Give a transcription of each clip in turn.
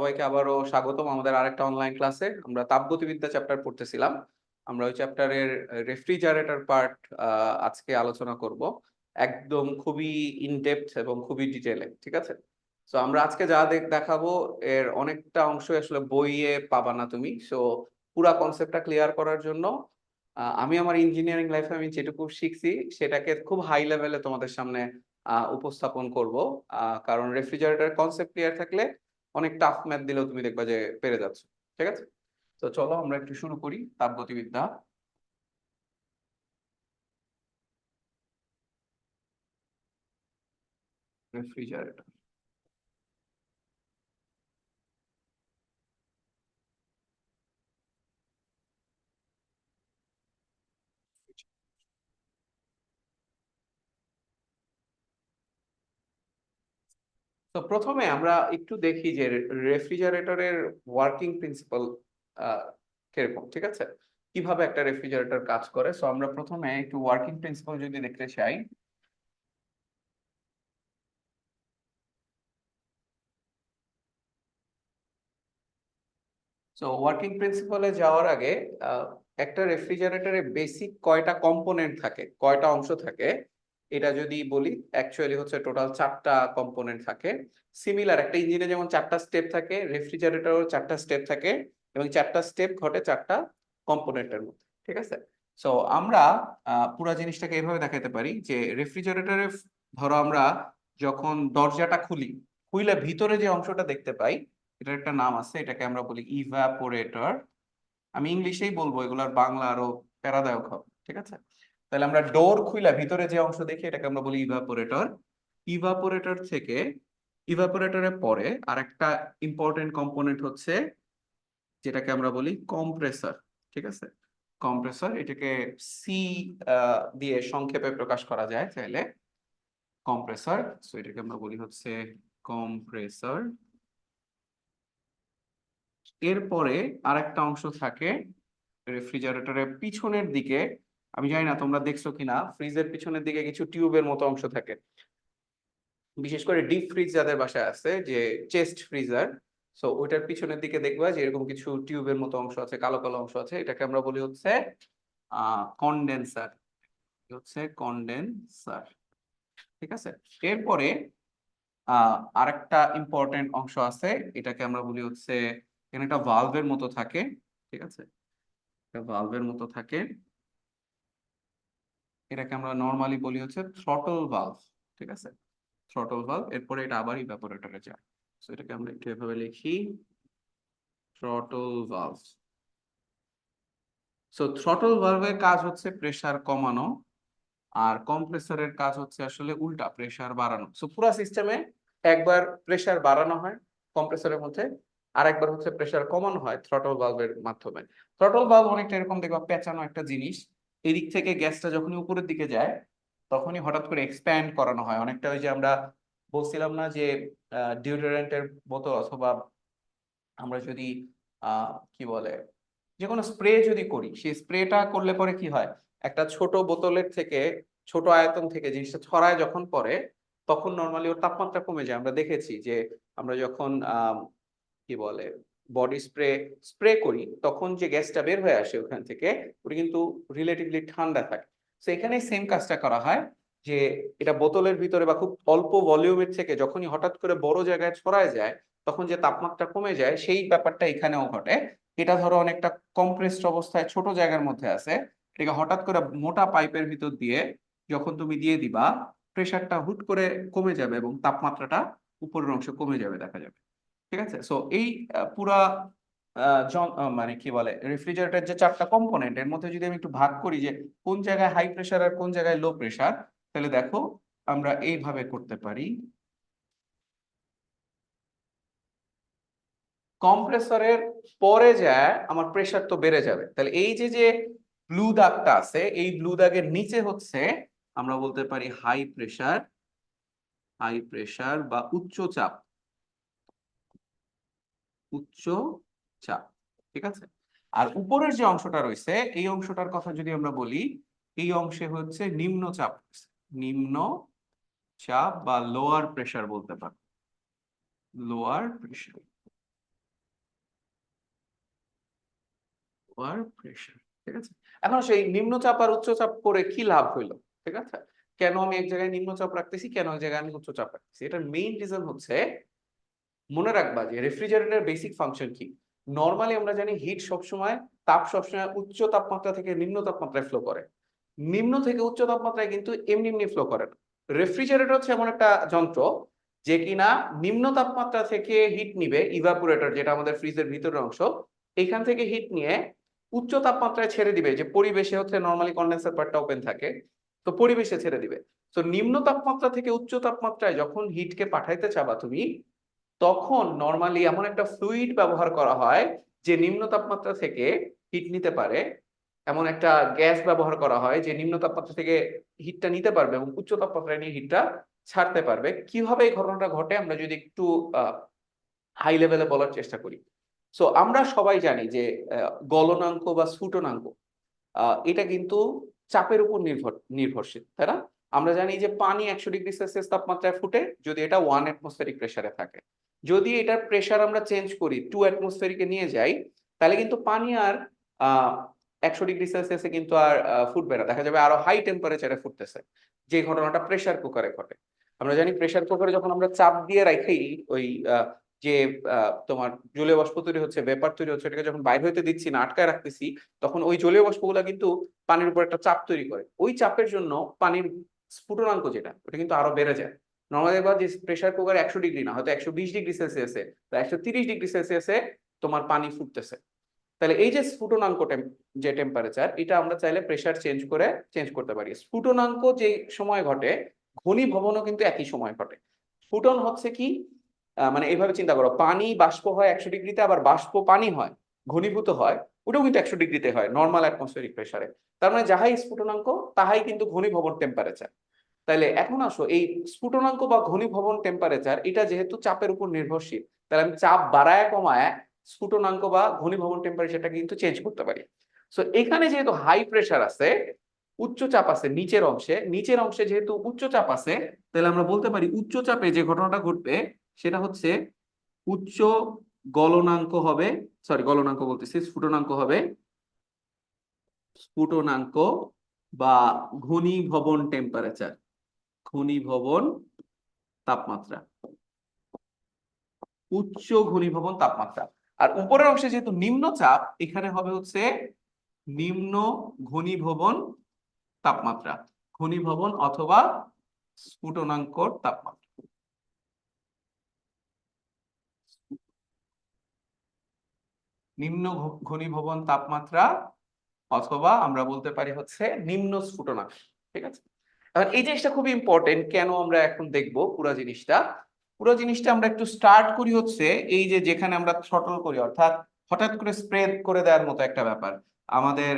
সবাইকে আবারও স্বাগতম আমাদের আরেকটা অনলাইন ক্লাসে। আমরা তাপগতিবিদ্যা চ্যাপ্টার পড়তেছিলাম। আমরা ওই চ্যাপ্টারের রেফ্রিজারেটর পার্ট আজকে আলোচনা করব, একদম খুবই ইনডেপথ এবং খুবই ডিটেলে। ঠিক আছে? সো আমরা আজকে যা দেখাবো এর অনেকটা অংশই আসলে বইয়ে পাবা না তুমি। সো পুরা কনসেপ্টটা ক্লিয়ার করার জন্য আমি আমার ইঞ্জিনিয়ারিং লাইফে আমি যেটুকু শিখছি সেটাকে খুব হাই লেভেলে তোমাদের সামনে উপস্থাপন করব। কারণ রেফ্রিজারেটর কনসেপ্ট ক্লিয়ার থাকলে অনেক টাফ ম্যাথ দিলেও তুমি দেখবা যে পেরে যাচ্ছ। ঠিক আছে? তো চলো আমরা একটু শুরু করি তাপগতিবিদ্যা। রেফ্রিজারেটর। তো প্রথমে আমরা একটু দেখি যে রেফ্রিজারেটরের ওয়ার্কিং প্রিন্সিপাল কিরকম। ঠিক আছে? কিভাবে একটা রেফ্রিজারেটর কাজ করে। সো আমরা প্রথমে একটু ওয়ার্কিং প্রিন্সিপাল যদি দেখতে চাই। সো ওয়ার্কিং প্রিন্সিপালে যাওয়ার আগে আহ, একটা রেফ্রিজারেটরে বেসিক কয়টা কম্পোনেন্ট থাকে, কয়টা অংশ থাকে, এটা যদি বলি অ্যাকচুয়ালি হচ্ছে টোটাল 4টা কম্পোনেন্ট থাকে। সিমিলার একটা ইঞ্জিনে যেমন 4টা স্টেপ থাকে, রেফ্রিজারেটরও 4টা স্টেপ থাকে, এবং 4টা স্টেপ ঘটে 4টা কম্পোনেন্টের মধ্যে। ঠিক আছে? সো আমরা পুরো জিনিসটাকে এভাবে দেখাতে পারি যে রেফ্রিজারেটরে ধরো আমরা যখন দরজাটা খুলি, খুলে ভিতরে যে অংশটা দেখতে পাই এটার একটা নাম আছে, এটাকে আমরা বলি ইভাপোরেটর। আমি ইংলিশেই বলবো, এগুলার বাংলা আরো প্যারাদায়ক হবে। ঠিক আছে? তাহলে আমরা ডোর খুইলা ভিতরে যে অংশ দেখি এটাকে আমরা বলি ইভাপোরেটর। ইভাপোরেটর থেকে ইভাপোরেটরের পরে আরেকটা ইম্পর্টেন্ট কম্পোনেন্ট হচ্ছে যেটাকে আমরা বলি কম্প্রেসর। ঠিক আছে? কম্প্রেসর, এটাকে সি দিয়ে সংক্ষেপে প্রকাশ করা যায় চাইলে, কম্প্রেসর। সো এটাকে আমরা বলি হচ্ছে কম্প্রেসর। এরপরে আরেকটা অংশ থাকে রেফ্রিজারেটরের পিছনের দিকে। আমি জানি না তোমরা দেখছো কিনা, ফ্রিজের পিছনের দিকে কিছু টিউবের মতো অংশ থাকে, বিশেষ করে ডিপ ফ্রিজ যাদের বাসায় আছে, যে চেস্ট ফ্রিজার। সো ওইটার পিছনের দিকে দেখবা যে এরকম কিছু টিউবের মতো অংশ আছে, কালো কালো অংশ আছে, এটাকে আমরা বলি হচ্ছে কন্ডেন্সার। হচ্ছে কন্ডেন্সার। ঠিক আছে? এরপরে আরেকটা ইম্পর্টেন্ট অংশ আছে, এটাকে আমরা বলি হচ্ছে, এখানে একটা ভালভের মতো থাকে। ঠিক আছে? একটা ভালভের মতো থাকে, এটাকে আমরা নর্মালি বলি হচ্ছে থ্রটল ভালভ। ঠিক আছে? Throttle valve. এরপরে এটা আবার ইভাপোরেটরে যায়। সো এটাকে আমরা একটু এভাবে লিখি, থ্রটল ভালভ। সো থ্রটল ভালভের কাজ হচ্ছে প্রেসার কমানো, আর কম্প্রেসরের কাজ হচ্ছে আসলে উল্টা, প্রেসার বাড়ানো। সো পুরো সিস্টেমে একবার প্রেসার বাড়ানো হয় কম্প্রেসরের মধ্যে, আর একবার হচ্ছে প্রেসার কমানো হয় থ্রটল ভালভের মাধ্যমে। থ্রটল ভালভ অনেকটা এরকম দেখবা পেঁচানো একটা জিনিস, এদিক থেকে গ্যাসটা যখনই উপরের দিকে যায় তখনই হঠাৎ করে এক্সপ্যান্ড করানো হয়। অনেকটা ওই যে আমরা বলছিলাম না যে ডিওডোরেন্টের বোতল, অথবা আমরা যদি কি বলে যে কোনো স্প্রে যদি করি, সেই স্প্রেটা করলে পরে কি হয়, একটা ছোট বোতলের থেকে, ছোট আয়তন থেকে জিনিসটা ছড়ায় যখন পরে, তখন নর্মালি ওর তাপমাত্রা কমে যায়। আমরা দেখেছি যে আমরা যখন কি বলে বডি স্প্রে স্প্রে করি তখন যে গ্যাসটা বের হয়ে আসে ওখান থেকে, ওটা কিন্তু রিলেটিভলি ঠান্ডা থাকে। তো এখানে সেম কাজটা করা হয়, যে এটা বোতলের ভিতরে বা খুব অল্প ভলিউমের থেকে যখনই হঠাৎ করে বড় জায়গায় ছড়ায় যায় তখন যে তাপমাত্রা কমে যায়, সেই ব্যাপারটা এখানেও ঘটে। এটা ধরো অনেকটা কম্প্রেসড অবস্থায় ছোট জায়গার মধ্যে আছে, এটাকে হঠাৎ করে মোটা পাইপের ভিতর দিয়ে যখন তুমি দিয়ে দিবা, প্রেসারটা হুট করে কমে যাবে এবং তাপমাত্রাটা উপরের অংশে কমে যাবে দেখা যাবে। ঠিক আছে? সো এই পুরা মানে কি বলে রেফ্রিজারেটর যে 4টা কম্পোনেন্ট, এর মধ্যে যদি আমি একটু ভাগ করি যে কোন জায়গায় হাই প্রেসার আর কোন জায়গায় লো প্রেসার, তাহলে দেখো আমরা এইভাবে করতে পারি। কম্প্রেসরের পরে যায় আমার প্রেসার তো বেড়ে যাবে, তাহলে এই যে যে ব্লু দাগটা আছে, এই ব্লু দাগের নিচে হচ্ছে আমরা বলতে পারি হাই প্রেসার, হাই প্রেসার বা উচ্চ চাপ, উচ্চ চাপ। ঠিক আছে? আর উপরের যে অংশটা রয়েছে এই অংশটার কথা যদি আমরা বলি, এই অংশে হচ্ছে নিম্ন চাপ রয়েছে। নিম্ন চাপ বা লোয়ার প্রেসার বলতে পারো, লোয়ার প্রেসার। ওভার প্রেসার, ঠিক আছে। এখন সেই নিম্নচাপ আর উচ্চচাপ করে কি লাভ হইলো, ঠিক আছে? কেন আমি এক জায়গায় নিম্নচাপ রাখতেছি, কেন এক জায়গায় আমি উচ্চচাপ রাখতেছি? এটার মেইন রিজন হচ্ছে, মনে রাখবা যে রেফ্রিজারেটরের বেসিক ফাংশন কি। নরমালি আমরা জানি হিট সবসময়, তাপ সবসময় উচ্চ তাপমাত্রা থেকে নিম্ন তাপমাত্রায় ফ্লো করে, নিম্ন থেকে উচ্চ তাপমাত্রায় কিন্তু এমনি এমনি ফ্লো করে না। রেফ্রিজারেটর হচ্ছে এমন একটা যন্ত্র যে কিনা নিম্ন তাপমাত্রা থেকে হিট নিবে, ইভাপোরেটর যেটা আমাদের ফ্রিজের ভিতরের অংশ, এখান থেকে হিট নিয়ে উচ্চ তাপমাত্রায় ছেড়ে দিবে, যে পরিবেশে হচ্ছে নরমালি কন্ডেন্সার পার্টটা ওপেন থাকে, তো পরিবেশে ছেড়ে দিবে। তো নিম্ন তাপমাত্রা থেকে উচ্চ তাপমাত্রায় যখন হিটকে পাঠাইতে চাবা তুমি, তখন নরমালি এমন একটা ফ্লুইড ব্যবহার করা হয় যে নিম্ন তাপমাত্রা থেকে হিট নিতে পারে, এমন একটা গ্যাস ব্যবহার করা হয় যে নিম্ন তাপমাত্রা থেকে হিটটা নিতে পারবে এবং উচ্চ তাপমাত্রায় নিয়ে হিটটা ছাড়তে পারবে। কিভাবে এই ঘটনাটা ঘটে আমরা যদি একটু হাই লেভেলে বলার চেষ্টা করি। সো আমরা সবাই জানি যে গলনাঙ্ক বা স্ফুটনাঙ্ক, এটা কিন্তু চাপের উপর নির্ভরশীল, তাই না? আমরা জানি যে পানি 100°C তাপমাত্রায় ফুটে যদি এটা 1 অ্যাটমসফেরিক প্রেসারে থাকে। যদি এটার প্রেসার আমরা চেঞ্জ করি 2 অ্যাটমসফেরিকে নিয়ে যাই, তাহলে কিন্তু পানি আর 100°C কিন্তু আর ফুটবে না, দেখা যাবে আরো হাই টেম্পারেচারে ফুটতেছে, যে ঘটনাটা প্রেসার কুকারে ঘটে। আমরা জানি প্রেসার কুকারে যখন আমরা চাপ দিয়ে রাখি, ওই যে তোমার জলীয় বাষ্প তৈরি হচ্ছে, ভেপার তৈরি হচ্ছে, এটাকে যখন বাইরে হইতে দিচ্ছি না, আটকায় রাখতেছি, তখন ওই জলীয় বাষ্পগুলা কিন্তু পানির উপর একটা চাপ তৈরি করে। ওই চাপের জন্য পানির স্ফুটনাঙ্ক যেটা, ওটা কিন্তু আরো বেড়ে যায়। নর্মালি দেখবা যে প্রেসার কুকার 100° না, হয়তো 120°C বা 130°C তোমার পানি ফুটতেছে। তাহলে এই যে স্ফুটনাঙ্ক যে টেম্পারেচার, এটা আমরা চাইলে প্রেসার চেঞ্জ করতে পারি। স্ফুটনাঙ্ক যে সময় ঘটে, ঘনীভবনও কিন্তু একই সময় ঘটে। স্ফুটন হচ্ছে কি, মানে এইভাবে চিন্তা করো, পানি বাষ্প হয় 100°তে, আবার বাষ্প পানি হয়, ঘনীভূত হয়, ওটাও কিন্তু 100°তে হয় নর্মাল অ্যাটমসফেরিক প্রেসারে। তার মানে যাহাই স্ফুটনাঙ্ক তাহাই কিন্তু ঘনীভবন টেম্পারেচার। তাহলে এখন আসো, এই স্ফুটনাঙ্ক বা ঘনীভবন টেম্পারেচার এটা যেহেতু চাপের উপর নির্ভরশীল, তাহলে আমি চাপ বাড়ায় কমায় স্ফুটনাঙ্ক বা ঘনীভবন টেম্পারেচারটা কিন্তু চেঞ্জ করতে পারি। সো এখানে যেহেতু হাই প্রেসার আছে, উচ্চ চাপ আছে নিচের অংশে যেহেতু উচ্চ চাপ আছে, তাহলে আমরা বলতে পারি উচ্চ চাপে যে ঘটনাটা ঘটবে সেটা হচ্ছে উচ্চ গলনাঙ্ক হবে, সরি গলনাঙ্ক বলতেছি, স্ফুটনাঙ্ক বা ঘনীভবন টেম্পারেচার, ঘনীভবন তাপমাত্রা, উচ্চ ঘনীভবন তাপমাত্রা। আর উপরের অংশে যেহেতু নিম্নচাপ, এখানে হবে হচ্ছে নিম্ন ঘনীভবন তাপমাত্রা, ঘনীভবন অথবা স্ফুটনাঙ্কর তাপমাত্রা। নিম্ন ঘনীভবন তাপমাত্রা অথবা আমরা বলতে পারি হচ্ছে নিম্ন স্ফুটনাঙ্ক, ঠিক আছে। এবার এই জিনিসটা খুবই ইম্পর্টেন্ট, কেন আমরা এখন দেখবো পুরো জিনিসটা আমরা একটু স্টার্ট করি হচ্ছে এই যে যেখানে আমরা থ্রটল করি, অর্থাৎ হঠাৎ করে স্প্রে করে দেওয়ার মতো একটা ব্যাপার। আমাদের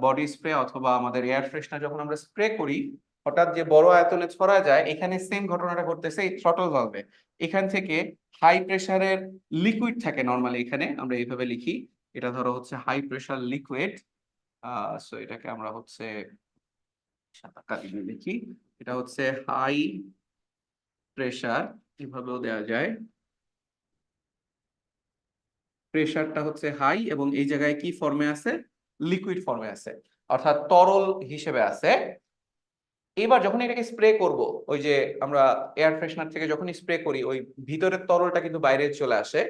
বডি স্প্রে অথবা আমাদের এয়ার ফ্রেশনার যখন আমরা স্প্রে করি, হঠাৎ যে বড় আয়তনে ছড়া যায়, এখানে সেম ঘটনাটা ঘটতেছে এই থ্রটল ভালভে। এখান থেকে হাই প্রেসারের লিকুইড থাকে, নর্মালি এখানে আমরা এইভাবে লিখি, এটা ধরো হচ্ছে হাই প্রেসার লিকুইড। সো এটাকে আমরা হচ্ছে সাদা কালি দিয়ে লিখি, এটা হচ্ছে হাই প্রেসার, এভাবেও দেওয়া যায়, প্রেসারটা হচ্ছে হাই এবং এই জায়গায় কি ফর্মে আছে, লিকুইড ফর্মে আছে, অর্থাৎ তরল হিসেবে আছে। এবার যখন এটাকে স্প্রে করব, ওই যে আমরা এয়ার ফ্রেশনার থেকে যখন স্প্রে করি, ওই ভিতরের তরলটা কিন্তু বাইরে চলে আসে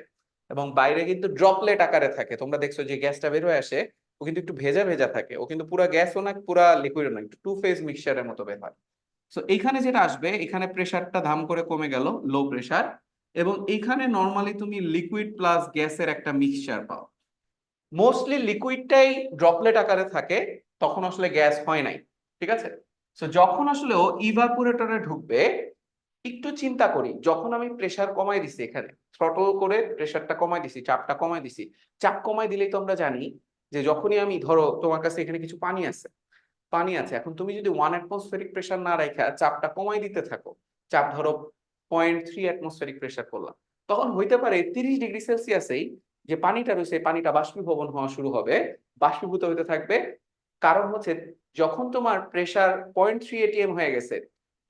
এবং বাইরে কিন্তু ড্রপলেট আকারে থাকে। তোমরা দেখছো যে গ্যাসটা বের হয়ে আসে, ও কিন্তু একটু ভেজা ভেজা থাকে, ও কিন্তু পুরা গ্যাসও না পুরা লিকুইডও না, একটু টু ফেজ মিক্সচারের মতো বের হয়। সো এইখানে যেটা আসবে, এখানে প্রেসারটা ধাম করে কমে গেল, লো প্রেসার, এবং এইখানে নর্মালি তুমি লিকুইড প্লাস গ্যাসের একটা মিক্সচার পাও। মোস্টলি লিকুইডটাই ড্রপলেট আকারে থাকে, তখন আসলে গ্যাস হয় নাই, ঠিক আছে। সো যখন আসলে ও ইভাপোরেটরে ঢুকবে, একটু চিন্তা করি, যখন আমি প্রেসার কমাই দিছি, এখানে থ্রটল করে প্রেসারটা কমাই দিছি, চাপটা কমাই দিছি, চাপ কমাই দিলেই তো আমরা জানি যে যখনই আমি ধরো তোমার কাছে এখানে কিছু পানি আছে, এখন তুমি যদি 1 অ্যাটমসফেরিক প্রেসার না রাখা চাপটা কমাই দিতে থাকো, চাপ ধরো 0.3 অ্যাটমসফেরিক প্রেসার করলাম, তখন হইতে পারে 30°C যে পানিটা রয়েছে, পানিটা বাষ্পীভবন হওয়া শুরু হবে, বাষ্পীভূত হতে থাকবে। কারণ হচ্ছে যখন তোমার প্রেসার 0.3 atm হয়ে গেছে,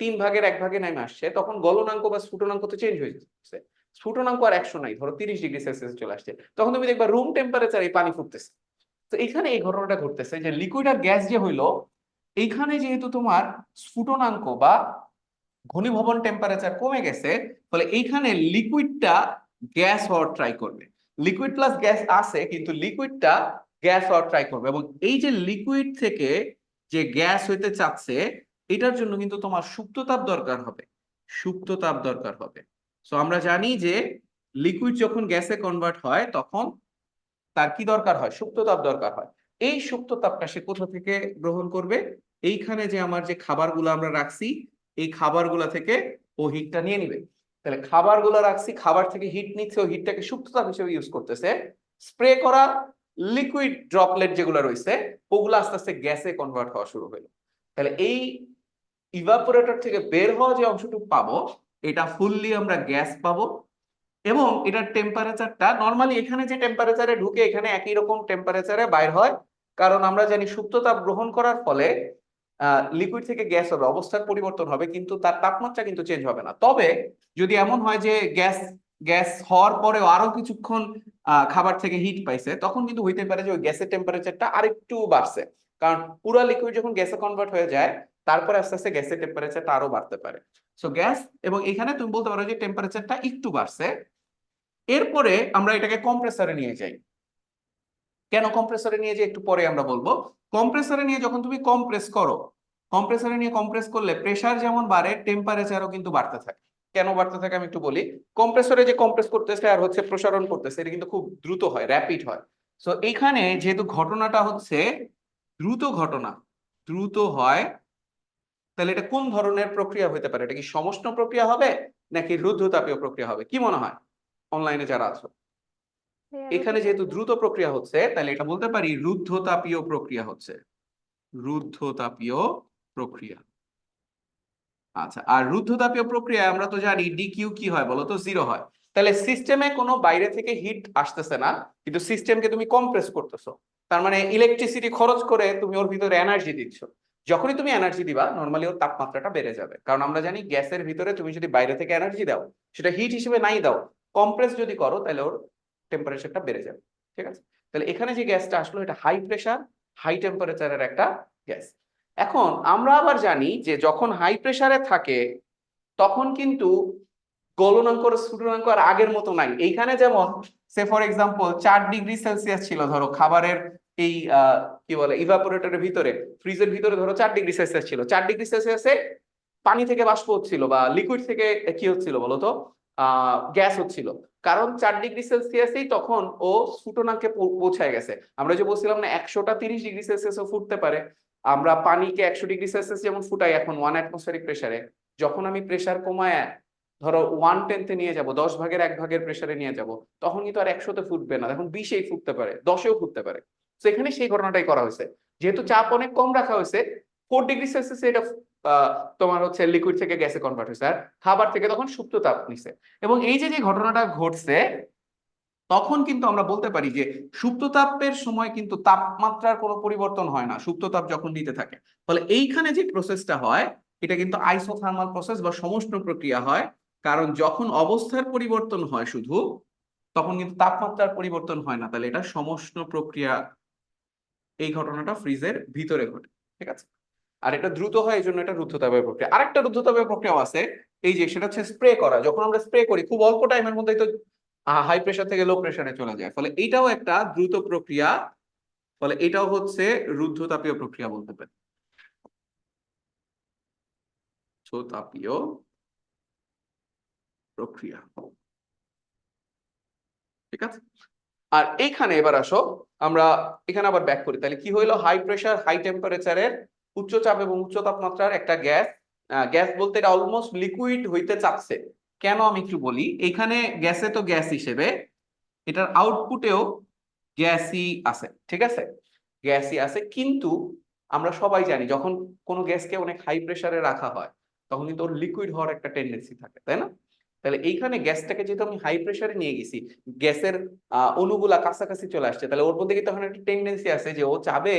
1/3 নেমে আসছে, তখন গলনাঙ্ক বা স্ফুটনাঙ্ক তো চেঞ্জ হয়ে যাচ্ছে। স্ফুটনাঙ্ক আর 100 নাই, ধরো 30°C চলে আসছে, তখন তুমি দেখবা রুম টেম্পারেচার এই পানি ফুটতেছে। তো এখানে এই ঘটনাটা ঘটতেছে যে লিকুইড আর গ্যাস যে হইলো, এইখানে যেহেতু তোমার স্ফুটনাঙ্ক বা ঘনীভবন টেম্পারেচার কমে গেছে, ফলে এইখানে লিকুইডটা গ্যাস হওয়ার ট্রাই করবে। লিকুইড প্লাস গ্যাস আছে, কিন্তু লিকুইডটা গ্যাস হওয়ার ট্রাই করবে, এবং এই যে লিকুইড থেকে যে গ্যাস হইতে চাচ্ছে, এটার জন্য কিন্তু তোমার সুপ্ত তাপ দরকার হবে, সুপ্ত তাপ দরকার হবে। সো আমরা জানি যে লিকুইড যখন গ্যাসে কনভার্ট হয় তখন তার কি দরকার হয়, সুপ্ত তাপ দরকার হয়। এই সুপ্ত তাপটা সে কোথা থেকে গ্রহণ করবে, এইখানে যে আমার যে খাবারগুলো আমরা রাখছি, এই খাবারগুলা থেকে ও হিটটা নিয়ে নিবে। তাহলে খাবারগুলো রাখছি, খাবার থেকে হিট নিচ্ছে, ও হিটটাকে সুপ্ত তাপ হিসেবে ইউজ করতেছে। স্প্রে করা লিকুইড ড্রপলেট যেগুলো রয়েছে, ওগুলো আস্তে আস্তে গ্যাসে কনভার্ট হওয়া শুরু হলো। তাহলে এই ইভাপোরেটর থেকে বের হওয়া যে অংশটুকু পাবো, এটা ফুললি আমরা গ্যাস পাবো। এবং এটার টেম্পারেচারটা নর্মালি এখানে যে টেম্পারেচারে ঢুকে এখানে একই রকম টেম্পারেচারে বাইর হয়, কারণ আমরা জানি সুপ্ত তাপ গ্রহণ করার ফলে লিকুইড থেকে গ্যাস হবে, অবস্থার পরিবর্তন হবে, কিন্তু তার তাপমাত্রা কিন্তু চেঞ্জ হবে না। তবে যদি এমন হয় যে গ্যাস গ্যাস হওয়ার পরেও আরো কিছুক্ষণ খাবার থেকে হিট পাইছে, তখন কিন্তু হইতে পারে যে ওই গ্যাসের টেম্পারেচারটা আরেকটু বাড়ছে, কারণ পুরো লিকুইড যখন গ্যাসে কনভার্ট হয়ে যায় তারপরে আস্তে আস্তে গ্যাসের টেম্পারেচারটা আরো বাড়তে পারে। সো গ্যাস, এবং এখানে তুমি বলতে পারো যে টেম্পারেচারটা একটু বাড়ছে। এরপরে আমরা এটাকে কম্প্রেসরে নিয়ে যাই। কেন কম্প্রেসরে নিয়ে যাই একটু পরে আমরা বলবো। কম্প্রেসরে নিয়ে যখন তুমি কম্প্রেস করো, কম্প্রেসরে নিয়ে কম্প্রেস করলে প্রেসার যেমন বাড়ে, টেম্পারেচারও কিন্তু বাড়তে থাকে। কেন বাড়তে থাকে আমি একটু বলি। কম্প্রেসরে যে কম্প্রেস করতেছে আর হচ্ছে প্রসারণ করতেছে, এটা কিন্তু খুব দ্রুত হয়, র্যাপিড হয়। সো এইখানে যেহেতু ঘটনাটা হচ্ছে দ্রুত ঘটনা, দ্রুত হয়, তাহলে এটা কোন ধরনের প্রক্রিয়া হতে পারে? এটা কি সমষ্ণ প্রক্রিয়া হবে নাকি রুদ্ধতাপীয় প্রক্রিয়া হবে, কি মনে হয় অনলাইনে যারা আছো? এখানে যেহেতু দ্রুত প্রক্রিয়া হচ্ছে, তাহলে এটা বলতে পারি রুদ্ধতাপীয় প্রক্রিয়া হচ্ছে, রুদ্ধতাপীয় প্রক্রিয়া। আচ্ছা, আর রুদ্ধতাপীয় প্রক্রিয়ায় আমরা তো জানি ডিকিউ কি হয় বলতো, জিরো হয়। তাহলে সিস্টেমে কোনো বাইরে থেকে হিট আসতেছে না, কিন্তু সিস্টেমকে তুমি কম্প্রেস করতেছো। তার মানে ইলেকট্রিসিটি খরচ করে তুমি ওর ভিতরে এনার্জি দিচ্ছ। যখনই তুমি এনার্জি দিবা, নর্মালি ওর তাপমাত্রাটা বেড়ে যাবে, কারণ আমরা জানি গ্যাসের ভিতরে তুমি যদি বাইরে থেকে এনার্জি দাও, সেটা হিট হিসেবে নাই দাও, কম্প্রেস যদি করো, তাহলে ওর টেম্পারেচারটা বেড়ে যাবে। ঠিক আছে, তাহলে এখানে যে গ্যাসটা আসলো, এটা হাই প্রেসার হাই টেম্পারেচারের একটা গ্যাস। এখন আমরা আবার জানি যে যখন হাই প্রেসারে থাকে তখন কিন্তু গলনাঙ্ক আর স্ফুটনাঙ্ক আর আগের মতো নাই। এইখানে যেমন সে ফর এক্সাম্পল 4 ডিগ্রি সেলসিয়াস ছিল ধরো খাবারের এই কি বলে ইভাপোরেটরের ভিতরে, ফ্রিজের ভিতরে ধরো 4 ডিগ্রি সেলসিয়াস ছিল, 4 ডিগ্রি সেলসিয়াসে পানি থেকে বাষ্প হচ্ছিল বা লিকুইড থেকে কি হচ্ছিল বলতো, গ্যাস হচ্ছিল। কারণ 4 ডিগ্রি সেলসিয়াসেই তখন ও স্ফুটনাঙ্কে পৌঁছায় গেছে। আমরা যে বলছিলাম না 100টা 30 ডিগ্রি সেলসিয়াসও ফুটতে পারে, আমরা পানিকে 100 ডিগ্রি সেলসিয়াস যেমন ফুটাই এখন 1 অ্যাটমসফেরিক প্রেসারে, যখন আমি প্রেসার কমায় ধরো 1/10 নিয়ে যাব, 10 ভাগের 1 ভাগের প্রেসারে নিয়ে যাব, তখন কিন্তু আর 100তে ফুটবে না, এখন 20-এই ফুটতে পারে, 10-এও ফুটতে পারে। তো এখানে সেই ঘটনাটাই করা হয়েছে, যেহেতু চাপ অনেক কম রাখা হয়েছে, 4 ডিগ্রি সেলসিয়াসে এটা তোমার হচ্ছে লিকুইড থেকে গ্যাসে কনভার্ট হয়েছে, আর খাবার থেকে তখন সুপ্ত তাপ নিছে। এবং এই যে যে ঘটনাটা ঘটছে, তখন কিন্তু আমরা বলতে পারি যে সুপ্ত তাপের সময় কিন্তু তাপমাত্রার কোনো পরিবর্তন হয় না সুপ্ত তাপ যখন নিতে থাকে। ফলে এইখানে যে প্রসেসটা হয়, এটা কিন্তু আইসোথার্মাল প্রসেস বা সমষ্ণ প্রক্রিয়া হয়, কারণ যখন অবস্থার পরিবর্তন হয় শুধু, তখন কিন্তু তাপমাত্রার পরিবর্তন হয় না। তাহলে এটা সমষ্ণ প্রক্রিয়া, এই ঘটনাটা ফ্রিজের ভিতরে ঘটে। ঠিক আছে, আর এটা দ্রুত হয়, এই জন্য এটা রুদ্ধতাপীয় প্রক্রিয়া। আরেকটা রুদ্ধতাপীয় প্রক্রিয়াও আছে, এই যে সেটা হচ্ছে স্প্রে করা। যখন আমরা স্প্রে করি খুব অল্প টাইমের মধ্যেই তো হাই প্রেসার থেকে লো প্রেসারে চলে যায়, ফলে এটাও একটা দ্রুত প্রক্রিয়া। ফলে এটাও হচ্ছে রুদ্ধতাপীয় প্রক্রিয়া বলতে পারি, তাপীয় প্রক্রিয়া। ঠিক আছে, আর এইখানে এবার আসো আমরা এখানে আবার ব্যাক করি। তাহলে কি হইলো, হাই প্রেসার হাই টেম্পারেচারের উচ্চ চাপ এবং উচ্চ তাপমাত্রার একটা গ্যাস, গ্যাস বলতে এটা অলমোস্ট লিকুইড হইতে চাচ্ছে। কেন আমি একটু বলি, এখানে গ্যাসে তো গ্যাস হিসেবে, এটার আউটপুটেও গ্যাসই আছে। ঠিক আছে, গ্যাসই আছে, কিন্তু আমরা সবাই জানি যখন কোনো গ্যাসকে অনেক হাই প্রেসারে রাখা হয়, তখন কিন্তু ওর লিকুইড হওয়ার একটা টেন্ডেন্সি থাকে, তাই না? তাহলে এইখানে গ্যাসটাকে যেহেতু আমি হাই প্রেসারে নিয়ে গেছি, গ্যাসের অণুগুলা কাছাকাছি চলে আসছে, তাহলে ওর মধ্যে কিন্তু তখন একটা টেন্ডেন্সি আছে যে ও চাবে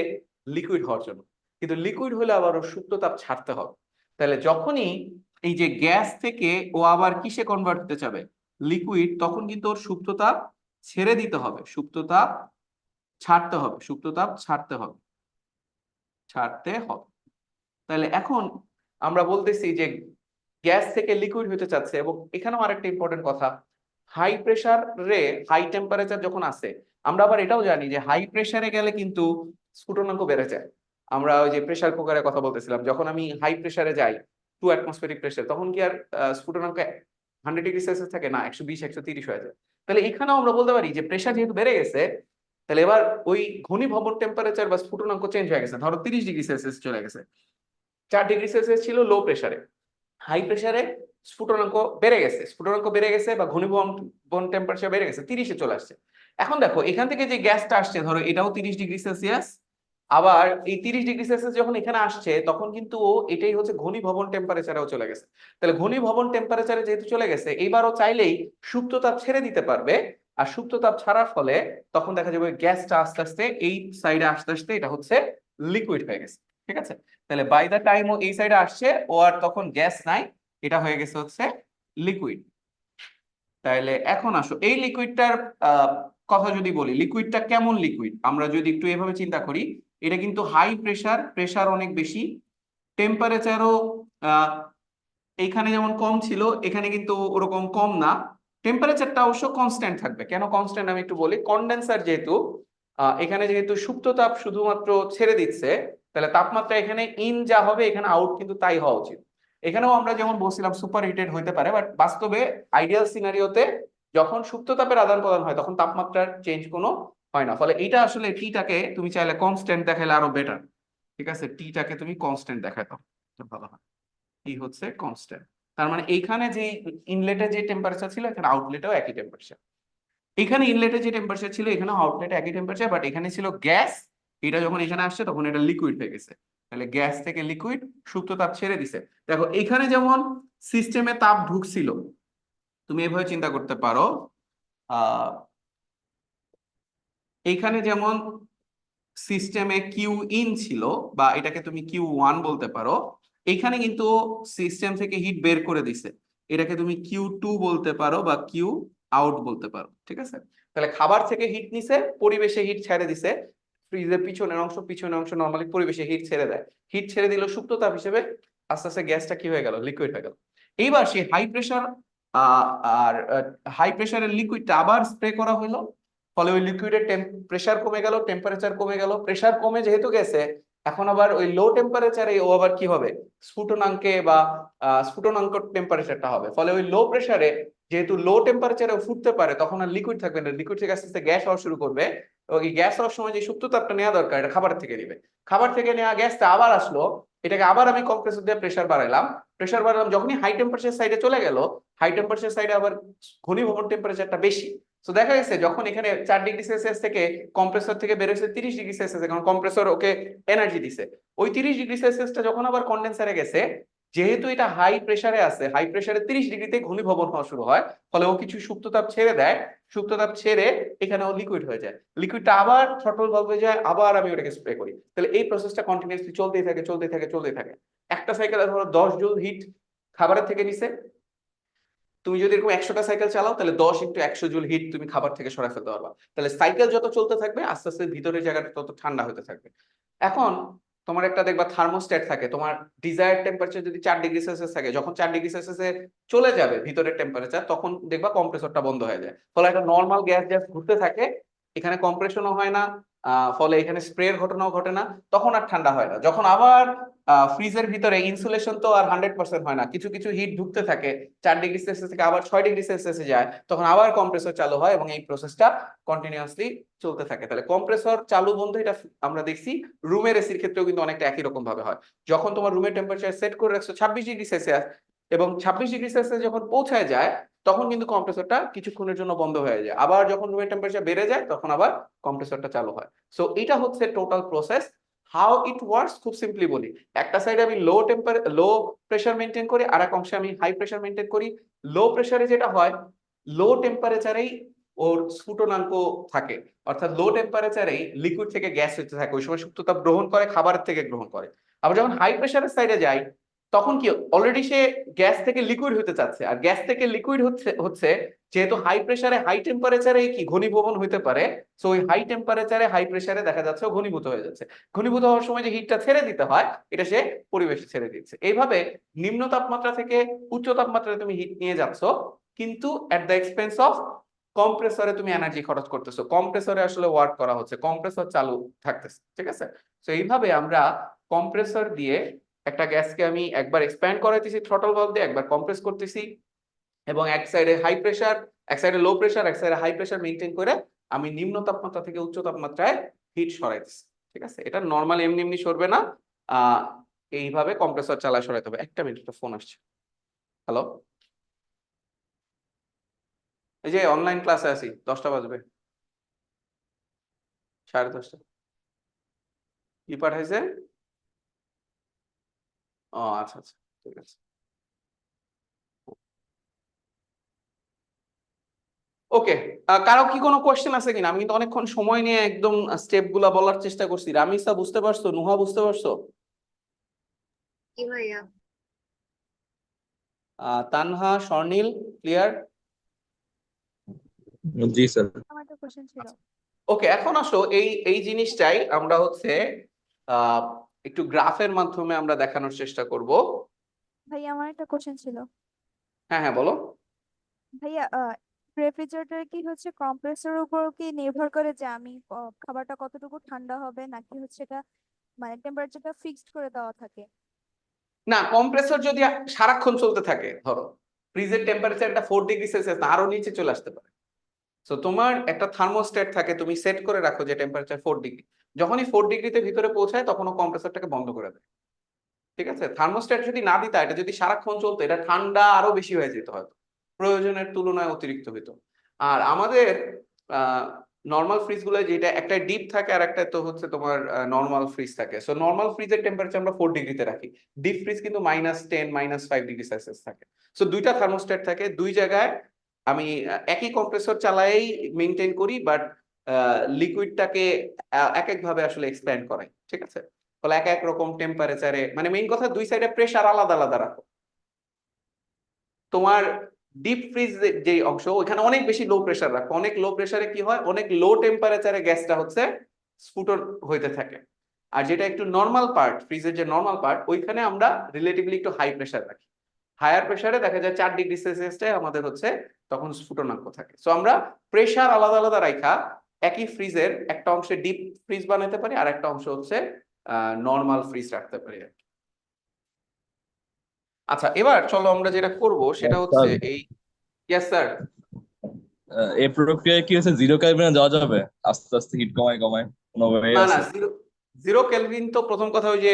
লিকুইড হওয়ার জন্য, কিন্তু লিকুইড হলে আবার ওর সুপ্ত তাপ ছাড়তে হবে। তাহলে যখনই এই যে গ্যাস থেকে ও আবার কিসে কনভার্ট হতে চাবে, লিকুইড, তখন কিন্তু ওর সুপ্ত তাপ ছেড়ে দিতে হবে, সুপ্ত তাপ ছাড়তে হবে, সুপ্ত তাপ ছাড়তে হবে। তাহলে এখন আমরা বলতেছি যে গ্যাস থেকে লিকুইড হতে চাচ্ছে, এবং এখানেও আরেকটা ইম্পর্টেন্ট কথা, হাই প্রেসারে হাই টেম্পারেচার যখন আসে, আমরা আবার এটাও জানি যে হাই প্রেসারে গেলে কিন্তু স্ফুটনাঙ্ক বেড়ে যায়। আমরা ওই যে প্রেসার কুকারের কথা বলতেছিলাম, যখন আমি হাই প্রেসারে যাই 2 অ্যাটমসফেরিক প্রেসার, তখন কি আর স্ফুটনাঙ্ক 100 ডিগ্রি সেলসিয়াস থাকে না, 120 130 হয়ে যায়। তাহলে এখানেও আমরা বলতে পারি যে প্রেসার যেহেতু বেড়ে গেছে, তাহলে এবার ওই ঘনীভবন টেম্পারেচার বা স্ফুটনাঙ্ক চেঞ্জ হয়ে গেছে, ধরো 30 ডিগ্রি সেলসিয়াস চলে গেছে। 4 ডিগ্রি সেলসিয়াস ছিল লো প্রেসারে, হাই প্রেসারে স্ফুটনাঙ্ক বেড়ে গেছে বা ঘনীভবন টেম্পারেচার বেড়ে গেছে, 30-এ চলে আসছে। এখন দেখো এখান থেকে যে গ্যাসটা আসছে, ধরো এটাও 30 ডিগ্রি সেলসিয়াস, আবার এই 30 ডিগ্রি সেলসিয়াস যখন এখানে আসছে, তখন কিন্তু এটাই হচ্ছে ঘনীভবন টেম্পারেচারেও চলে গেছে। তাহলে ঘনীভবন টেম্পারেচারে যেহেতু চলে গেছে, এইবারও চাইলেই সুপ্ত তাপ ছেড়ে দিতে পারবে। আর সুপ্ত তাপ ছাড়ার ফলে তখন দেখা যাবে গ্যাসটা আস্তে আস্তে এই সাইডে আস্তে আস্তে এটা হচ্ছে লিকুইড হয়ে গেছে। ঠিক আছে, তাহলে বাই দা টাইম ও এই সাইডে আসছে, ও আর তখন গ্যাস নাই, এটা হয়ে গেছে হচ্ছে লিকুইড। তাহলে এখন আসো এই লিকুইডটার কথা যদি বলি, লিকুইডটা কেমন লিকুইড, আমরা যদি একটু এভাবে চিন্তা করি, এটা কিন্তু হাই প্রেসার অনেক বেশি, টেম্পারেচারও এইখানে যেমন কম ছিল, এখানে কিন্তু ওরকম কম না। টেম্পারেচারটা অবশ্য কনস্ট্যান্ট থাকবে। কেন কনস্ট্যান্ট আমি একটু বলি, কন্ডেন্সার যেহেতু, এখানে যেহেতু সুপ্ত তাপ শুধুমাত্র ছেড়ে দিচ্ছে, তাহলে তাপমাত্রা এখানে ইন যা হবে এখানে আউট কিন্তু তাই হওয়া উচিত। এখানেও আমরা যেমন বলছিলাম সুপার হিটেড হইতে পারে, বাট বাস্তবে আইডিয়াল সিনারিওতে যখন সুপ্ত তাপের আদান প্রদান হয় তখন তাপমাত্রার চেঞ্জ কোনো হয় না। ফলে এটা আসলে টিটাকে তুমি চাইলে কনস্ট্যান্ট দেখাইলে আরো বেটার। ঠিক আছে, টিটাকে তুমি কনস্ট্যান্ট দেখাইতো ভালো হয়। টি হচ্ছে কনস্ট্যান্ট, তার মানে এইখানে যে ইনলেটে যে টেম্পারেচার ছিল এখানে আউটলেটেও একই টেম্পারেচার, এখানে ইনলেটে যে টেম্পারেচার ছিল এখানে আউটলেটে একই টেম্পারেচার, বাট এখানে ছিল গ্যাস, এটা যখন এখানে আসছে তখন এটা লিকুইড হয়ে গেছে। তাহলে গ্যাস থেকে লিকুইড, সুপ্ত তাপ ছেড়ে দিছে। দেখো এখানে যেমন সিস্টেমে তাপ ঢুকছিল, তুমি এভাবে চিন্তা করতে পারো, আহ এইখানে যেমন সিস্টেমে কিউ ইন ছিল, বা এটাকে তুমি Q1 বলতে পারো, এখানে কিন্তু সিস্টেম থেকে হিট বের করে দিছে, এটাকে তুমি Q2 বলতে পারো বা কিউ আউট বলতে পারো। ঠিক আছে, তাহলে খাবার থেকে হিট নিছে, পরিবেশে হিট ছেড়ে দিছে, ফ্রিজের পিছনের অংশ নর্মালি পরিবেশে হিট ছেড়ে দেয়, হিট ছেড়ে দিল সুপ্ত তাপ হিসেবে, আস্তে আস্তে গ্যাসটা কি হয়ে গেল, লিকুইড হয়ে গেল। এইবার সেই হাই প্রেসার আর হাই প্রেসারের লিকুইডটা আবার স্প্রে করা হলো, ফলে ওই লিকুইডের প্রেসার কমে গেল, টেম্পারেচার কমে গেল, প্রেসার কমে যেহেতু গেছে, এখন আবার ওই লো টেম্পারেচারে ও আবার কি হবে, স্ফুটনাঙ্কে বা স্ফুটনাঙ্ক টেম্পারেচারটা হবে। ফলে ওই লো প্রেসারে যেহেতু লো টেম্পারেচারে ফুটতে পারে, তখন আর লিকুইড থাকবে না, লিকুইড থেকে আস্তে আস্তে গ্যাস হওয়া শুরু করবে। ওই গ্যাস হওয়ার সময় যে সুপ্ত তাপটা নেওয়া দরকার এটা খাবার থেকে নিবে, খাবার থেকে নেওয়া গ্যাসটা আবার আসলো, এটাকে আবার আমি কম্প্রেসর দিয়ে প্রেসার বাড়ালাম, যখনই হাই টেম্পারেচার সাইডে চলে গেল, হাই টেম্পারেচার সাইডে আবার ঘনীভবন টেম্পারেচারটা বেশি। তো দেখা গেছে যখন এখানে 4 ডিগ্রি সেলসিয়াস থেকে কম্প্রেসর থেকে বেরোছে 30 ডিগ্রি সেলসিয়াস, কারণ কম্প্রেসর ওকে এনার্জি দিছে, ওই 30 ডিগ্রি সেলসিয়াসটা যখন আবার কন্ডেন্সারে গেছে, যেহেতু এটা হাই প্রেসারে আছে, হাই প্রেসারে 30 ডিগ্রিতে ঘনীভবন হওয়া শুরু হয়, ফলে ও কিছু সুপ্ত তাপ ছেড়ে দেয়, সুপ্ত তাপ ছেড়ে এখানে ও লিকুইড হয়ে যায়, লিকুইডটা আবার থ্রটল ভালভে যায়, আবার আমি ওটাকে স্প্রে করি। তাহলে এই প্রসেসটা কন্টিনিউয়াসলি চলতেই থাকে। একটা সাইকেলে ধরো 10 জুল হিট খাবারের থেকে নিছে, তুমি যদি এরকম 100টা সাইকেল চালাও, তাহলে 10 × 100 জুল হিট তুমি খাবার থেকে সরাই ফেলতে পারবা। তাহলে সাইকেল যত চলতে থাকবে আস্তে আস্তে ভিতরের জায়গাটা তত ঠান্ডা হতে থাকবে। এখন তোমার একটা দেখবা থার্মোস্ট্যাট থাকে, তোমার ডিজায়ার টেম্পারেচার যদি 4 ডিগ্রি সেলসিয়াস থাকে, যখন 4 ডিগ্রি সেলসিয়াসে চলে যাবে ভিতরের টেম্পারেচার, তখন দেখবা কম্প্রেসরটা বন্ধ হয়ে যায়। ফলে একটা নর্মাল গ্যাস জাস্ট ঘুরতে থাকে, এখানে কম্প্রেশনও হয় না, ফলে এখানে স্প্রের ঘটনাও ঘটে না, তখন আর ঠান্ডা হয় না। যখন আবার ফ্রিজের ভিতরে ইনসুলেশন তো আর 100% হয় না, কিছু কিছু হিট ঢুকতে থাকে, 4 ডিগ্রি সেলসিয়াস থেকে আবার 6 ডিগ্রি সেলসিয়াসে যায়, তখন আবার কম্প্রেসর চালু হয় এবং এই প্রসেসটা কন্টিনিউয়াসলি চলতে থাকে। তাহলে কম্প্রেসর চালু বন্ধ এটা আমরা দেখছি রুমের এসির ক্ষেত্রেও কিন্তু অনেকটা একই রকম ভাবে হয়। যখন তোমার রুমের টেম্পারেচার সেট করে রাখছো 26 ডিগ্রি সেলসিয়াস, এবং 26 ডিগ্রি সেলসিয়াস যখন পৌঁছায় যায়, তখন কিন্তু কম্প্রেসরটা কিছুক্ষণের জন্য বন্ধ হয়ে যায়, আবার যখন রুমের টেম্পারেচার বেড়ে যায় তখন আবার কম্প্রেসরটা চালু হয়। সো এটা হচ্ছে total process. How it works খুব সিম্পলি বলি, একটা সাইডে আমি লো প্রেসার মেনটেন করি, আর এক অংশে আমি হাই প্রেসার মেনটেন করি। লো প্রেসারে যেটা হয়, লো টেম্পারেচারেই ওর স্ফুটনাঙ্ক থাকে, অর্থাৎ লো টেম্পারেচারেই লিকুইড থেকে গ্যাস হতে থাকে, ওই সময় সুপ্ত তাপ গ্রহণ করে, খাবারের থেকে গ্রহণ করে। আবার যখন হাই প্রেসারের সাইডে যাই, তখন কি অলরেডি সে গ্যাস থেকে লিকুইড হতে চাচ্ছে, আর গ্যাস থেকে লিকুইড হচ্ছে হচ্ছে যেহেতু হাই প্রেসারে হাই টেম্পারেচারে কি ঘনীভবন হতে পারে, সো ওই হাই টেম্পারেচারে হাই প্রেসারে দেখা যাচ্ছে ও ঘনীভূত হয়ে যাচ্ছে। ঘনীভূত হওয়ার সময় যে হিটটা ছেড়ে দিতে হয় এটা সে পরিবেশে ছেড়ে দিচ্ছে। এইভাবে নিম্ন তাপমাত্রা থেকে উচ্চ তাপমাত্রায় তুমি হিট নিয়ে যাচ্ছ, কিন্তু এট দ্য এক্সপেন্স অফ কম্প্রেসরে তুমি এনার্জি খরচ করতেছো, কম্প্রেসরে আসলে ওয়ার্ক করা হচ্ছে, কম্প্রেসর চালু থাকতেছে, ঠিক আছে। তো এইভাবে আমরা কম্প্রেসর দিয়ে একটা গ্যাসকে আমি একবার এক্সপ্যান্ড করাইতেছি থ্রটল ভালভ দিয়ে, একবার কম্প্রেস করতেছি, এবং এক সাইডে হাই প্রেসার, এক সাইডে লো প্রেসার, এক সাইডে হাই প্রেসার মেনটেন করে আমি নিম্ন তাপমাত্রা থেকে উচ্চ তাপমাত্রায় হিট সরাইতেছি, ঠিক আছে। এটা নর্মাল এমনি এমনি সরবে না, আহ এইভাবে কম্প্রেসর চালায় সরাইতে হবে। একটা মিনিট, ফোন আসছে। হ্যালো, এই যে অনলাইন ক্লাসে আছি, 10টা বাজবে, 10:30। কি পাঠাইছে? ও আচ্ছা আচ্ছা, ঠিক আছে। ওকে, কারো কি কোনো কোয়েশ্চেন আছে কিনা? আমি কিন্তু অনেকক্ষণ সময় নিয়ে একদম স্টেপ গুলা বলার চেষ্টা করছি। রামিসা বুঝতে পারছো? নুহা বুঝতে পারছো? কি ভাইয়া? তানহা, স্বর্ণিল, ক্লিয়ার? জি স্যার। আমার একটা কোশ্চেন ছিল। ওকে, এখন আসো এই এই জিনিসটাই আমরা হচ্ছে আহ একটু গ্রাফের মাধ্যমে আমরা দেখানোর চেষ্টা করব। ভাইয়া আমার একটা কোশ্চেন ছিল। হ্যাঁ হ্যাঁ, বলো। ভাইয়া রেফ্রিজারেটর কি হচ্ছে কম্প্রেসরের উপর কি নির্ভর করে যে আমি খাবারটা কতটুকু ঠান্ডা হবে, নাকি হচ্ছে এটা মানে টেম্পারেচারটা ফিক্সড করে দেওয়া থাকে? না, কম্প্রেসর যদি সারাক্ষণ চলতে থাকে, ধরো ফ্রিজের টেম্পারেচারটা 4 ডিগ্রি সেলসিয়াস না, আরো নিচে চলে আসতে পারে। তো তোমার একটা থার্মোস্ট্যাট থাকে, তুমি সেট করে রাখো যে টেম্পারেচার 4 ডিগ্রি। যখনই 4 ডিগ্রিতে ভিতরে পৌঁছায় তখন ও কম্প্রেসরটাকে বন্ধ করে দেয়, ঠিক আছে। থার্মোস্ট্যাট যদি না দিতা, এটা যদি সারাক্ষণ চলতো, এটা ঠান্ডা আরো বেশি হয়ে যেত হয়তো, প্রয়োজনের তুলনায় অতিরিক্ত হইতো। আর আমাদের নর্মাল ফ্রিজ গুলো যেটা একটা ডিপ থাকে আর একটা তো হচ্ছে তোমার নর্মাল ফ্রিজ থাকে। সো নর্মাল ফ্রিজের টেম্পারেচার আমরা 4 ডিগ্রিতে রাখি, ডিপ ফ্রিজ কিন্তু -10 -5 ডিগ্রি সেলসিয়াস থাকে। সো দুইটা থার্মোস্ট্যাট থাকে দুই জায়গায়। আমি একই কম্প্রেসর চালাই, মেনটেন করি, বাট লিকুইডটাকে এক এক ভাবে আসলে এক্সপ্যান্ড করাই, ঠিক আছে। ফলে এক এক রকম টেম্পারেচারে, মানে মেইন কথা দুই সাইডে প্রেসার আলাদা আলাদা রাখো। তোমার ডিপ ফ্রিজ যে অংশ, ওইখানে অনেক বেশি লো প্রেসার রাখো। অনেক লো প্রেসারে কি হয়, অনেক লো টেম্পারেচারে গ্যাসটা হচ্ছে স্ফুটন হইতে থাকে। আর যেটা একটু নর্মাল পার্ট, ফ্রিজের যে নর্মাল পার্ট, ওইখানে আমরা রিলেটিভলি একটু হাই প্রেসার রাখি। হায়ার প্রেসারে দেখা যায় 4 ডিগ্রি সেলসিয়াসটাই আমাদের হচ্ছে তখন স্ফুটনাঙ্ক থাকে। সো আমরা প্রেসার আলাদা আলাদা রাখা একই ফ্রিজের একটা অংশে ডিপ ফ্রিজ বানাতে পারি, আর একটা অংশ হচ্ছে নর্মাল ফ্রিজ রাখতে পারি আর কি। আচ্ছা, এবার চলো আমরা যেটা করব সেটা হচ্ছে স্যার, এই, ইয়েস স্যার। এই প্রক্রিয়ায় কি হচ্ছে জিরো কেলভিনে যাওয়া যাবে? আস্তে আস্তে হিট কমায় কমায় কোনো ওয়ে না না, আছে? জিরো জিরো কেলভিন তো প্রথম কথা ওই যে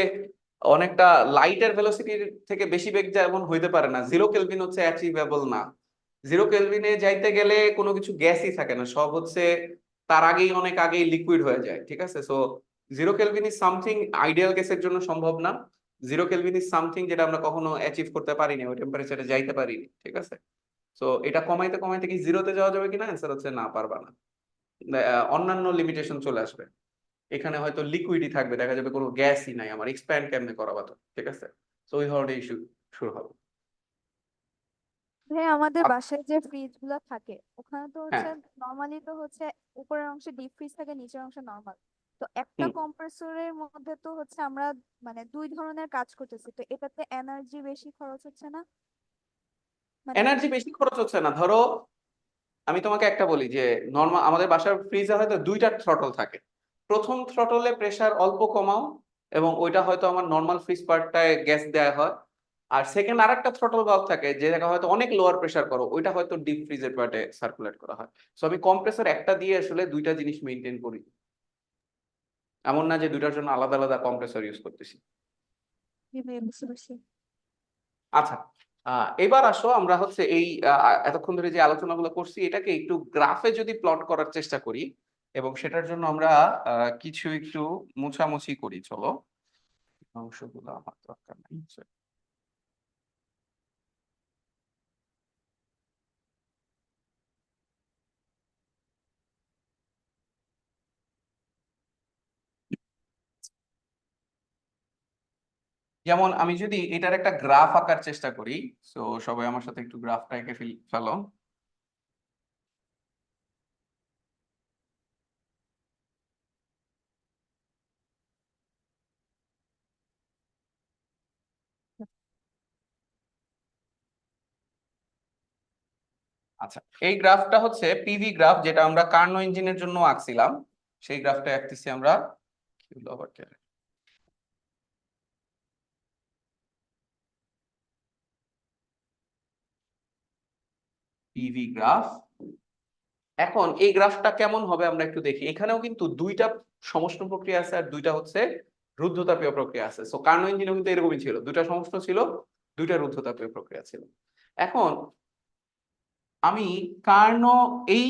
অনেকটা লাইটের ভেলোসিটির থেকে বেশি বেগ যেমন হইতে পারে না, জিরো কেলভিন হচ্ছে অ্যাচিভেবল না। জিরো কেলভিনে যাইতে গেলে কোনো কিছু গ্যাসই থাকে না, সব হচ্ছে তার আগেই অনেক আগেই লিকুইড হয়ে যায়, ঠিক আছে। So zero kelvin is something ideal গ্যাসের জন্য সম্ভব না। জিরো কেলভিন ইজ সামথিং যেটা আমরা কখনো অ্যাচিভ করতে পারিনি, ওই টেম্পারেচারে যাইতে পারিনি, ঠিক আছে। সো এটা কমাইতে কমাইতে কি জিরোতে যাওয়া যাবে কিনা, অ্যান্সার হচ্ছে না, পারবা না। অন্যান্য লিমিটেশন চলে আসবে। এখানে হয়তো লিকুইডই থাকবে, দেখা যাবে কোনো গ্যাসই নাই, আমার এক্সপ্যান্ড কেমনে করাবো তো, ঠিক আছে। তো ওই ধরনের ইস্যু শুরু হবে। ভাইয়া আমাদের বাসায় যে ফ্রিজ গুলা থাকে ওখানে তো হ্যাঁ। হচ্ছে নর্মালি তো হচ্ছে উপরের অংশে ডিপ ফ্রিজ থাকে, নিচের অংশে নর্মাল। তো একটা হুম। কম্প্রেসরের মধ্যে তো হচ্ছে আমরা মানে দুই ধরনের কাজ করতেছি, তো এটাতে এনার্জি বেশি খরচ হচ্ছে না? মানে এনার্জি বেশি খরচ হচ্ছে না, ধরো আমি তোমাকে একটা বলি যে নর্মাল আমাদের বাসার ফ্রিজে হয়তো দুইটা থ্রটল থাকে। প্রথম থ্রটলে প্রেসার অল্প কমাও, এবং ওইটা হয়তো আমার নর্মাল ফ্রিজ পার্টটায় গ্যাস দেওয়া হয়। আর সেকেন্ড আরেকটা থ্রটল ভালভ থাকে, যে জায়গা হয়তো অনেক লোয়ার প্রেসার করো, ওইটা হয়তো ডিপ ফ্রিজের পার্টে সার্কুলেট করা হয়। সো আমি কম্প্রেসর একটা দিয়ে আসলে দুইটা জিনিস মেনটেন করি, এমন না যে দুইটার জন্য আলাদা আলাদা কম্প্রেসর ইউজ করতেছি। জি ভাইয়া, বুঝতে পারছি। আচ্ছা, এবার আসো আমরা হচ্ছে এই এতক্ষণ ধরে যে আলোচনাগুলো করছি এটাকে একটু গ্রাফে যদি প্লট করার চেষ্টা করি, এবং সেটার জন্য আমরা কিছু একটু মোছামুছি করি। চলো, অংশগুলো আমার দরকার নেই। যেমন আমি যদি এটার একটা গ্রাফ আঁকার চেষ্টা করি, সো সবাই আমার সাথে একটু গ্রাফটা এঁকে ফেলো। আচ্ছা, এই গ্রাফটা হচ্ছে পিভি গ্রাফ, যেটা আমরা কার্নো ইঞ্জিনের জন্য আঁকছিলাম। সেই গ্রাফটা আঁকতেছি আমরা। PV graph. এখন এই গ্রাফটা কেমন হবে আমরা একটু দেখি। এখানেও কিন্তু দুইটা সমষ্ণ প্রক্রিয়া আছে আর দুইটা হচ্ছে রুদ্ধতাপীয় প্রক্রিয়া আছে। সো কার্নো ইঞ্জিনেও কিন্তু এরকমই ছিল, দুইটা সমষ্ণ ছিল, দুইটা রুদ্ধতাপীয় প্রক্রিয়া ছিল। এখন আমি কার্নো এই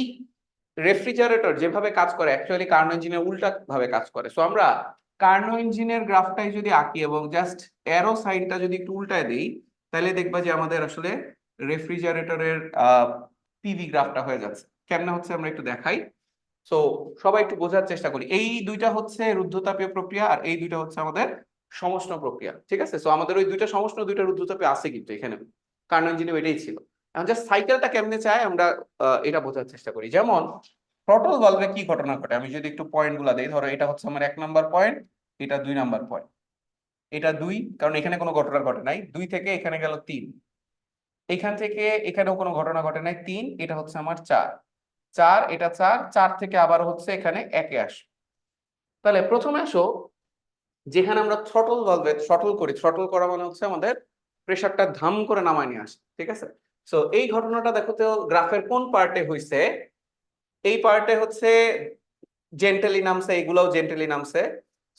রেফ্রিজারেটর যেভাবে কাজ করে অ্যাকচুয়ালি কার্নো ইঞ্জিনের উল্টা ভাবে কাজ করে। সো আমরা কার্নো ইঞ্জিনের গ্রাফটাই যদি আঁকি এবং জাস্ট অ্যারো সাইনটা যদি একটু উল্টায় দিই, তাহলে দেখবা যে আমাদের আসলে রেফ্রিজারেটরের পিভি গ্রাফটা হয়ে যাচ্ছে। কেমনে হচ্ছে আমরা একটু দেখাই। সো সবাই একটু বোঝার চেষ্টা করি। এই দুইটা হচ্ছে রুদ্ধতাপীয় প্রক্রিয়া আর এই দুইটা হচ্ছে আমাদের সমষ্ণ প্রক্রিয়া, ঠিক আছে? সো আমাদের ওই দুইটা সমষ্ণ দুইটা রুদ্ধতাপীয় আছে কিন্তু এখানে, কার্নো ইঞ্জিনে এটাই ছিল। এখন জাস্ট সাইকেলটা কেমনে চায় আমরা এটা বোঝার চেষ্টা করি। যেমন থ্রটল ভালভে কি ঘটনা ঘটে আমি যদি একটু পয়েন্ট গুলা দিই। ধরো এটা হচ্ছে আমার 1 নাম্বার পয়েন্ট, এটা 2 নাম্বার পয়েন্ট, এটা 2, কারণ এখানে কোনো ঘটনা ঘটে নাই। 2 থেকে এখানে গেল 3, এখান থেকে এখানেও কোনো ঘটনা ঘটে নাই। 3, এটা হচ্ছে আমার 4, 4, এটা 4, 4 থেকে আবার হচ্ছে এখানে 1-এ আসে। তাহলে প্রথমে আসো, যেখানে আমরা থ্রটল ভালভে থ্রটল করি, থ্রটল করা মানে হচ্ছে আমাদের প্রেসারটা ধাম করে নামায় নিয়ে আসে, ঠিক আছে? সো এই ঘটনাটা দেখো তো গ্রাফের কোন পার্টে হইছে। এই পার্টে হচ্ছে জেন্টালি নামছে, এগুলাও জেন্টালি নামছে।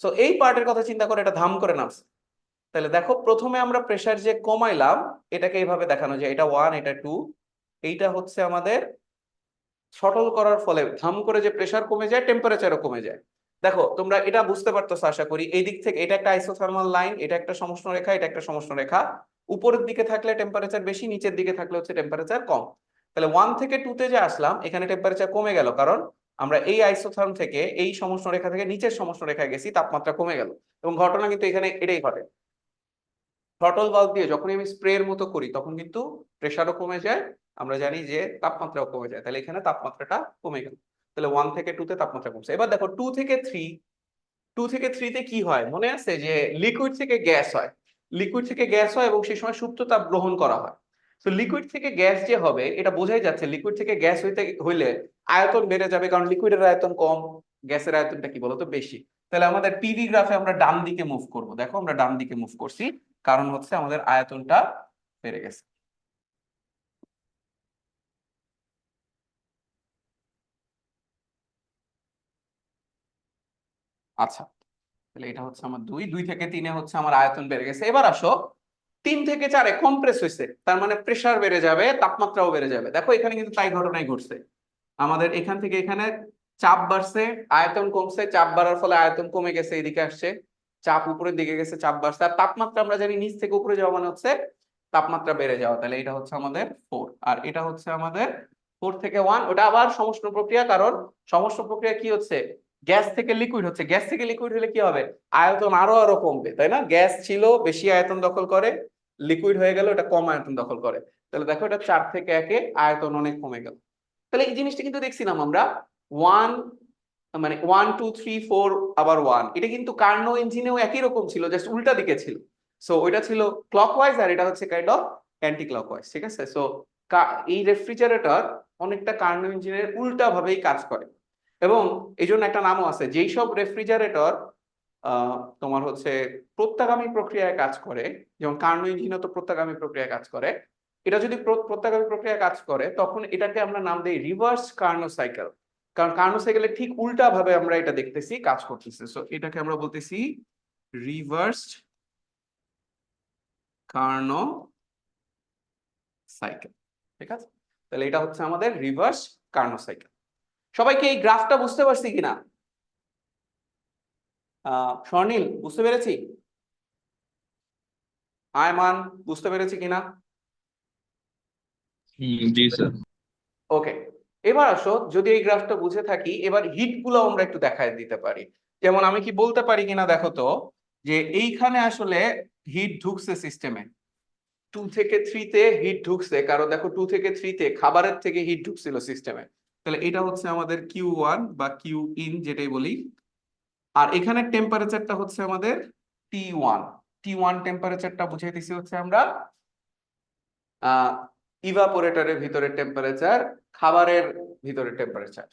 সো এই পার্টের কথা চিন্তা করে এটা ধাম করে নামছে। তাহলে দেখো প্রথমে আমরা প্রেসার যে কমাইলাম, এটাকে এইভাবে দেখানো যায়, এটা 1, এটা 2, এইটা হচ্ছে আমাদের শটল করার ফলে ধাম করে যে প্রেসার কমে যায়, টেম্পারেচারও কমে যায়। দেখো তোমরা এটা বুঝতে পারতেছো আশা করি। এই দিক থেকে এটা একটা আইসোথার্মাল লাইন, এটা একটা সমষ্ণ রেখা, এটা একটা সমষ্ণ রেখা। উপরের দিকে থাকলে টেম্পারেচার বেশি, নিচের দিকে থাকলে হচ্ছে টেম্পারেচার কম। তাহলে 1 থেকে 2 তে যে আসলাম, এখানে টেম্পারেচার কমে গেল, কারণ আমরা এই আইসোথার্ম থেকে এই সমষ্ণ রেখা থেকে নিচের সমষ্ণ রেখায় গেছি, তাপমাত্রা কমে গেল। এবং ঘটনা কিন্তু এখানে এটাই ঘটে। থ্রটল ভালভ দিয়ে যখনই আমি স্প্রের মতো করি তখন কিন্তু প্রেসারও কমে যায়, আমরা জানি যে তাপমাত্রাও কমে যায়। তাহলে এখানে তাপমাত্রাটা কমে গেল। তাহলে 1 থেকে 2 তে তাপমাত্রা কমছে। এবার দেখো 2 থেকে 3, 2 থেকে 3 তে কি হয় মনে আছে যে লিকুইড থেকে গ্যাস হয়, লিকুইড থেকে গ্যাস হয় এবং সেই সময় সুপ্ত তাপ গ্রহণ করা হয়। তো লিকুইড থেকে গ্যাস যে হবে এটা বোঝাই যাচ্ছে, লিকুইড থেকে গ্যাস হইলে আয়তন বেড়ে যাবে, কারণ লিকুইডের আয়তন কম, গ্যাসের আয়তনটা কি বলতো বেশি। তাহলে আমাদের পিভি গ্রাফে আমরা ডান দিকে মুভ করব। দেখো আমরা ডান দিকে মুভ করছি, কারণ হচ্ছে আমাদের আয়তনটা বেড়ে গেছে। আচ্ছা, তাহলে এটা হচ্ছে আমার 2, 2 থেকে 3-এ হচ্ছে আমার আয়তন বেড়ে গেছে। এবার আসো 3 থেকে 4-এ কম্প্রেস হয়েছে, তার মানে প্রেসার বেড়ে যাবে, তাপমাত্রাও বেড়ে যাবে। দেখো এখানে কিন্তু তাই ঘটনাই ঘটছে। আমাদের এখান থেকে এখানে চাপ বাড়ছে, আয়তন কমছে, চাপ বাড়ার ফলে আয়তন কমে গেছে, এদিকে আসছে, চাপ উপরের দিকে গেছে, চাপ বাড়ছে। আর তাপমাত্রা আমরা জানি নিচ থেকে উপরে যাওয়া মানে হচ্ছে তাপমাত্রা বেড়ে যাওয়া। তাহলে এটা হচ্ছে আমাদের 4, আর এটা হচ্ছে আমাদের 4 থেকে 1। ওটা আবার সমষ্ণ প্রক্রিয়া, কারণ সমষ্ণ প্রক্রিয়া কি হচ্ছে, গ্যাস থেকে লিকুইড হচ্ছে। গ্যাস থেকে লিকুইড হলে কি হবে, আয়তন আরো আরো কমবে, তাই না? গ্যাস ছিল বেশি আয়তন দখল করে, লিকুইড হয়ে গেল এটা কম আয়তন দখল করে। তাহলে দেখো এটা 4 থেকে 1-এ আয়তন অনেক কমে গেল। তাহলে এই জিনিসটা কিন্তু দেখছিলাম আমরা 1, মানে 1 2 3 4 আবার 1, এটা কিন্তু কার্নো ইঞ্জিনেও একই রকম ছিল, জাস্ট উল্টা দিকে ছিল। সো ওইটা ছিল ক্লকওয়াইজ আর এটা হচ্ছে কাইন্ড অফ অ্যান্টি ক্লকওয়াইজ, ঠিক আছে? সো এই রেফ্রিজারেটর অনেকটা কার্নো ইঞ্জিনের উল্টা ভাবেই কাজ করে। এবং এই জন্য একটা নামও আছে, যেই সব রেফ্রিজারেটর তোমার হচ্ছে প্রত্যাগামী প্রক্রিয়ায় কাজ করে, যেমন কার্নো ইঞ্জিনও তো প্রত্যাগামী প্রক্রিয়ায় কাজ করে। এটা যদি প্রত্যাগামী প্রক্রিয়ায় কাজ করে তখন এটাকে আমরা নাম দিই রিভার্স কার্নো সাইকেল, কারণ কার্নো সাইকেলের ঠিক উল্টা ভাবে আমরা এটা দেখতেছি কাজ করতেছে। সো এটাকে আমরা বলতেছি রিভার্সড কার্নো সাইকেল, ঠিক আছে? তাহলে এটা হচ্ছে আমাদের রিভার্স কার্নো সাইকেল। সবাইকে এই গ্রাফটা বুঝতে পারছি কিনা? স্বর্ণিল বুঝতে পেরেছি? আয়মান বুঝতে পেরেছি কিনা? জি স্যার। ওকে, এবার আসো, যদি এই গ্রাফটা বুঝে থাকি, এবার হিট গুলো আমরা একটু দেখায় দিতে পারি। যেমন আমি কি বলতে পারি কিনা দেখো তো, যে এইখানে আসলে হিট ঢুকছে সিস্টেমে 2 থেকে 3 তে হিট ঢুকছে, কারণ দেখো 2 থেকে 3 তে খাবারের থেকে হিট ঢুকছিল সিস্টেমে। তাহলে এটা হচ্ছে আমাদের Q1 বা কিউ ইন যেটাই বলি। আর এখানে টেম্পারেচারটা হচ্ছে আমাদের T1। T1 টেম্পারেচারটা বুঝাইতেছি হচ্ছে আমরা আহ ইভাপোরেটরের ভিতরে টেম্পারেচার, খাবারের ভিতরে টেম্পারেচার।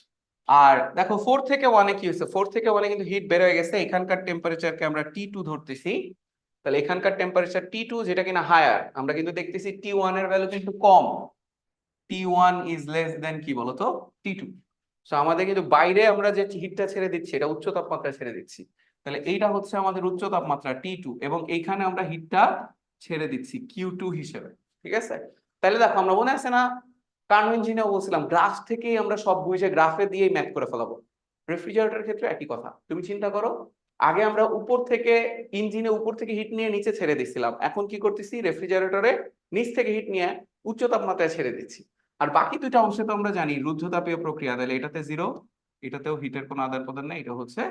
আর দেখো 4 থেকে 1 এ কি হয়েছে, 4 থেকে 1 এ কিন্তু হিট বের হয়ে গেছে, এখানকার টেম্পারেচারকে আমরা T2 ধরতেছি। তাহলে এখানকার টেম্পারেচার T2 যেটা কিনা হায়ার, আমরা কিন্তু দেখতেছি T1 এর ভ্যালু কিন্তু কম। T1 ইজ লেস দেন কি বলতো T2। সো আমাদের কিন্তু বাইরে আমরা যে হিটটা ছেড়ে দিচ্ছি এটা উচ্চ তাপমাত্রায় ছেড়ে দিচ্ছি। তাহলে এইটা হচ্ছে আমাদের উচ্চ তাপমাত্রা T2, এবং এইখানে আমরা হিটটা ছেড়ে দিচ্ছি Q2 হিসেবে। ঠিক আছে, তাহলে দেখো আমরা মনে আছে না কনভেনশনে বলছিলাম গ্রাফ থেকেই আমরা সব বুঝে গ্রাফে দিয়েই ম্যাপ করে ফেলাবো। রেফ্রিজারেটরের ক্ষেত্রে একই কথা। তুমি চিন্তা করো, আগে আমরা উপর থেকে ইঞ্জিনে উপর থেকে হিট নিয়ে নিচে ছেড়ে দিচ্ছিলাম, এখন কি করতেছি রেফ্রিজারেটরে নিচ থেকে হিট নিয়ে উচ্চ তাপমাত্রায় ছেড়ে দিচ্ছি। আর বাকি দুইটা অংশে তো আমরা জানি রুদ্ধতাপীয় প্রক্রিয়া, তাহলে এটাতে 0, এটাতেও হিটের কোনো আদান প্রদান নেই, এটা হচ্ছে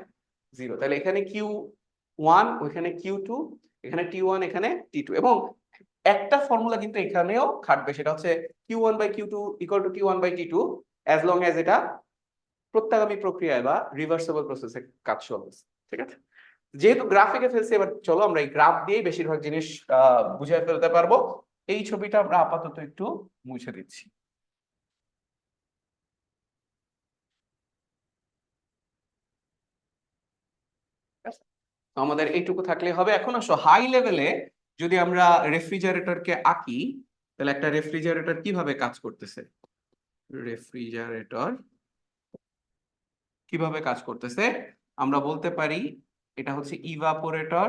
0। তাহলে এখানে Q1, ওইখানে Q2, এখানে T1, এখানে T2। এবং একটা ফর্মুলা কিন্তু এখানেও খাটবে, সেটা হচ্ছে Q1/Q2 = T1/T2 as long as এটা প্রত্যাগামী প্রক্রিয়ায় বা রিভার্সিবল প্রসেসে কাজ চলছে। ঠিক আছে, যেহেতু গ্রাফিকে ফেলছি, এবার চলো আমরা এই গ্রাফ দিয়েই বেশিরভাগ জিনিস বুঝে ফেলতে পারবো। এই ছবিটা আমরা আপাতত একটু মুছে দিচ্ছি। তো আমাদের এইটুকু থাকলে হবে। এখন আসো হাই লেভেলে যদি আমরা রেফ্রিজারেটরকে আঁকি, তাহলে একটা রেফ্রিজারেটর কিভাবে কাজ করতেছে, রেফ্রিজারেটর কিভাবে কাজ করতেছে আমরা বলতে পারি এটা হচ্ছে ইভাপোরেটর।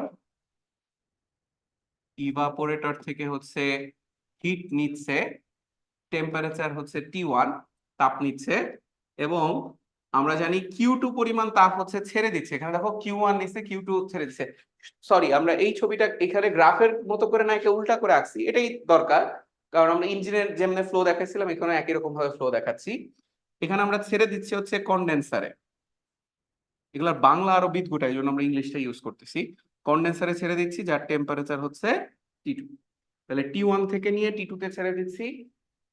ইভাপোরেটর থেকে হচ্ছে হিট নিচ্ছে, টেম্পারেচার হচ্ছে T1, তাপ নিচ্ছে, এবং আমরা জানি Q2 পরিমাণ তাপ হচ্ছে ছেড়ে দিচ্ছে। এখানে দেখো Q1 নিচ্ছে, Q2 ছেড়ে দিচ্ছে। সরি, আমরা এই ছবিটা এখানে গ্রাফের মতো করে না, একে উল্টা করে আঁকছি, এটাই দরকার, কারণ আমরা ইঞ্জিনের যেমন ফ্লো দেখাচ্ছিলাম এখানে একই রকম ভাবে ফ্লো দেখাচ্ছি। এখানে আমরা ছেড়ে দিচ্ছি হচ্ছে কন্ডেন্সারে, এগুলার বাংলা আরো বিদঘুটা, এই জন্য আমরা ইংলিশটা ইউজ করতেছি। কন্ডেন্সারে ছেড়ে দিচ্ছি যার টেম্পারেচার হচ্ছে T2। তাহলে T1 থেকে নিয়ে T2 তে ছেড়ে দিচ্ছি।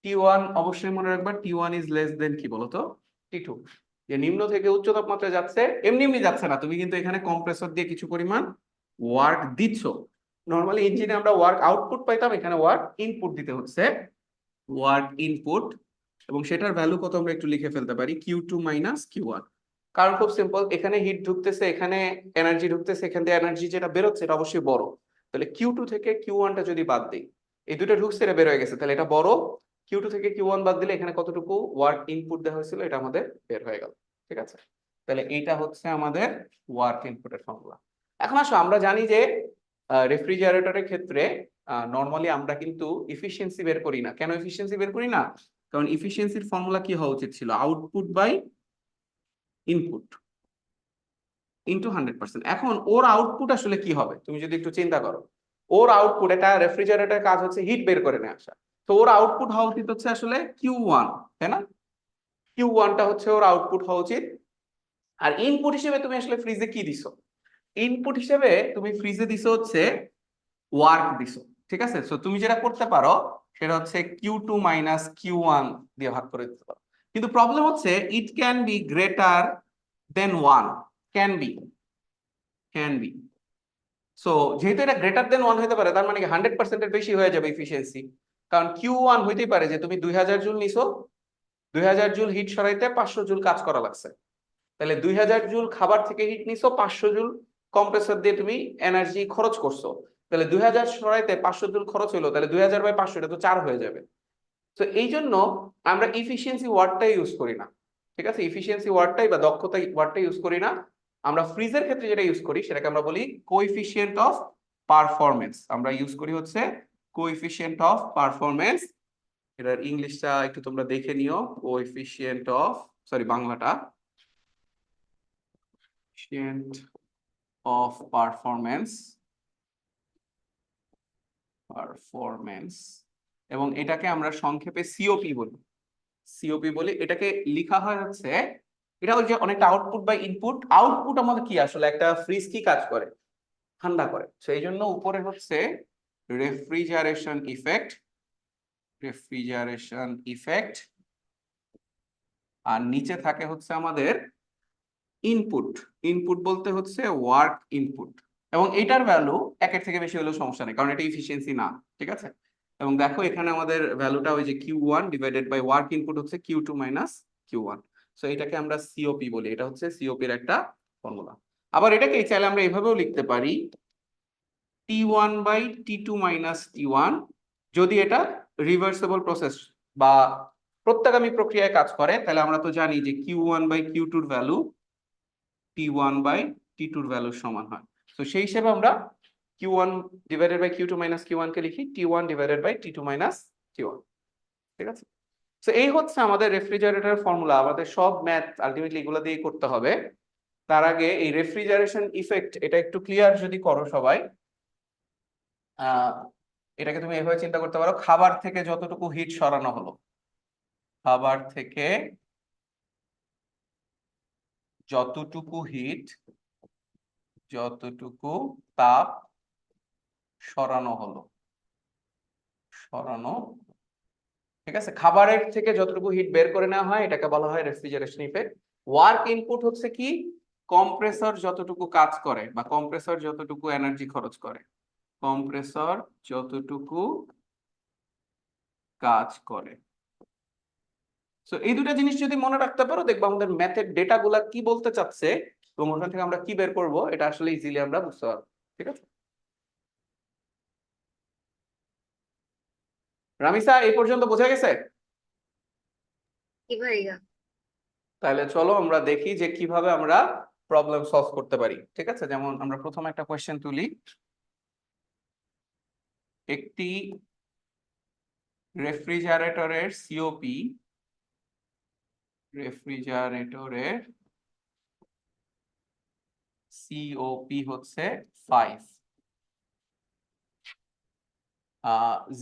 T1 অবশ্যই মনে রাখবা, T1 ইজ লেস দেন কি বলতো T2। যে নিম্ন থেকে উচ্চ তাপমাত্রায় যাচ্ছে, এমনি এমনি যাচ্ছে না, তুমি কিন্তু এখানে কম্প্রেসর দিয়ে কিছু পরিমাণ ওয়ার্ক দিচ্ছ। নর্মালি ইঞ্জিনে আমরা ওয়ার্ক আউটপুট পাইতাম, এখানে ওয়ার্ক ইনপুট দিতে হচ্ছে, ওয়ার্ক ইনপুট। এবং সেটার ভ্যালু কত আমরা একটু লিখে ফেলতে পারি, Q2 - Q1। কারণ খুব সিম্পল, এখানে হিট ঢুকতেছে, এখানে এনার্জি ঢুকতেছে, এখান থেকে এনার্জি যেটা বেরোচ্ছে এটা অবশ্যই বড়। তাহলে Q2 থেকে Q1 টা যদি বাদ দিই, এই দুটো ঢুকছে এটা বের হয়ে গেছে, তাহলে এটা বড়। Q2 থেকে Q1 বাদ দিলে এখানে কতটুকু ওয়ার্ক ইনপুট দেওয়া হয়েছিল এটা আমাদের বের হয়ে গেল। ঠিক আছে, তাহলে এইটা হচ্ছে আমাদের ওয়ার্ক ইনপুটের ফর্মুলা। এখন আসো আমরা জানি যে রেফ্রিজারেটরের ক্ষেত্রে নর্মালি আমরা কিন্তু এফিসিয়েন্সি বের করি না। কেন এফিসিয়েন্সি বের করি না? কারণ এফিসিয়েন্সির ফর্মুলা কি হওয়া উচিত ছিল, আউটপুট বাই ইনপুট ইনটু 100%। এখন ওর আউটপুট আসলে কি হবে তুমি যদি একটু চিন্তা করো, ওর আউটপুট, এটা রেফ্রিজারেটরের কাজ হচ্ছে হিট বের করে নিয়ে আসা, তো ওর আউটপুট হওয়া উচিত হচ্ছে আসলে Q1, তাই না? Q1 টা হচ্ছে ওর আউটপুট হওয়া উচিত। আর ইনপুট হিসেবে তুমি আসলে ফ্রিজে কি দিছো, ইনপুট হিসেবে তুমি ফ্রিজে দিছো হচ্ছে ওয়ার্ক দিছো। ঠিক আছে, সো তুমি যেটা করতে পারো সেটা হচ্ছে Q2 - Q1 দিয়ে ভাগ করে দিতে পারো। কিন্তু প্রবলেম হচ্ছে it can be greater than 1, can be. So যেহেতু এটা গ্রেটার দেন 1 হতে পারে, তার মানে কি 100% এর বেশি হয়ে যাবে এফিসিয়েন্সি। কারণ Q1 হইতেই পারে যে তুমি 2000 জুল নিছো, 2000 জুল হিট সরাইতে 500 জুল কাজ করা লাগছে। তাহলে 2000 জুল খাবার থেকে হিট নিছো, 500 জুল কম্প্রেসর দিয়ে তুমি এনার্জি খরচ করছো, তাহলে 2000 সরাইতে 500 জুল খরচ হলো, তাহলে 2000/500 এটা তো 4 হয়ে যাবে। তো এই জন্য আমরা ইফিসিয়েন্সি ওয়ার্ডটাই ইউজ করি না। ঠিক আছে, ইফিসিয়েন্সি ওয়ার্ডটাই বা দক্ষতা ওয়ার্ডটাই ইউজ করি না। আমরা ফ্রিজের ক্ষেত্রে যেটা ইউজ করি সেটাকে আমরা বলি কোএফিসিয়েন্ট অফ পারফরমেন্স। আমরা ইউজ করি হচ্ছে কোএফিসিয়েন্ট অফ পারফরমেন্স। এটার ইংলিশটা একটু তোমরা দেখে নিও, কোএফিসিয়েন্ট অফ, সরি বাংলাটা, কোএফিসিয়েন্ট অফ পারফরমেন্স, এবং এটাকে আমরা সংক্ষেপে সিওপি বলি। সিওপি বলি, এটাকে লেখা হয় হচ্ছে, এটা হচ্ছে অনেকটা আউটপুট বাই ইনপুট। আউটপুট আমাদের কি আসলে একটা ফ্রিজ কি কাজ করে, ঠান্ডা করে। তো এই জন্য উপরে হচ্ছে রেফ্রিজারেশন ইফেক্ট, আর নিচে থাকে হচ্ছে আমাদের ইনপুট বলতে হচ্ছে ওয়ার্ক ইনপুট, এবং এটার ভ্যালু একের থেকে বেশি হলেও সমস্যা নেই, কারণ এটা ইফিসিয়েন্সি না, ঠিক আছে। এবং দেখো এখানে আমাদের ভ্যালুটা ওই যে Q1 divided by work input হচ্ছে Q2 মাইনাস Q1। সো এটাকে আমরা সিওপি বলি, এটা হচ্ছে সিওপির একটা ফর্মুলা। আবার এটাকে চাইলে আমরা এভাবেও লিখতে পারি T1 by T2 minus T1, যদি এটা রিভার্সিবল প্রসেস বা প্রত্যাগামী প্রক্রিয়ায় কাজ করে, তাহলে আমরা তো জানি যে Q1 বাই Q2 এর ভ্যালু T1 বাই T2 এর ভ্যালুর সমান হয়। তো সেই হিসেবে আমরা Q1 divided by Q2 minus Q1 কে লিখি T1 divided by T2 minus Q1, ঠিক আছে। তো এই হচ্ছে আমাদের রেফ্রিজারেটর ফর্মুলা। আমাদের সব ম্যাথ আলটিমেটলি এগুলো দিয়ে করতে হবে। তার আগে এই রেফ্রিজারেশন ইফেক্ট এটা একটু ক্লিয়ার যদি করো সবাই, এটাকে তুমি এভাবে চিন্তা করতে পারো, খাবার থেকে যতটুকু হিট সরানো হলো, খাবার থেকে যতটুকু তাপ সরানো হলো, ঠিক আছে, খাবারের থেকে যতটুকু হিট বের করে নেওয়া হয় এটাকে বলা হয় রেফ্রিজারেশন ইফেক্ট। ওয়ার্ক ইনপুট হচ্ছে কি, কম্প্রেসর যতটুকু কাজ করে বা কম্প্রেসর যতটুকু এনার্জি খরচ করে, কম্প্রেসর যতটুকু কাজ করে। সো এই দুটা জিনিস যদি মনে রাখতে পারো, দেখবো আমাদের ম্যাথের ডেটা গুলা কি বলতে চাচ্ছে এবং ওখান থেকে আমরা কি বের করব এটা আসলে ইজিলি আমরা বুঝতে পারবো, ঠিক আছে। রামিসা, এই পর্যন্ত বোঝা গেছে? কি ভাইয়া? তাহলে চলো আমরা দেখি যে কিভাবে আমরা প্রবলেম সলভ করতে পারি, ঠিক আছে। যেমন আমরা প্রথমে একটা কোশ্চেন তুলি, একটি রেফ্রিজারেটরের সিওপি হচ্ছে 5।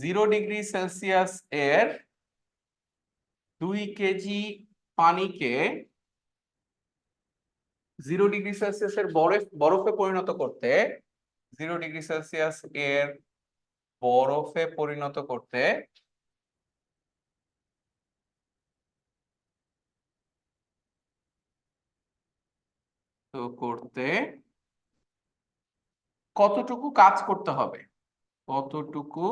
0 ডিগ্রি সেলসিয়াস এর 2 কেজি পানিকে 0 ডিগ্রি সেলসিয়াসের বরফে পরিণত করতে, 0 ডিগ্রি সেলসিয়াস এর বরফে পরিণত করতে কতটুকু কাজ করতে হবে, কতটুকু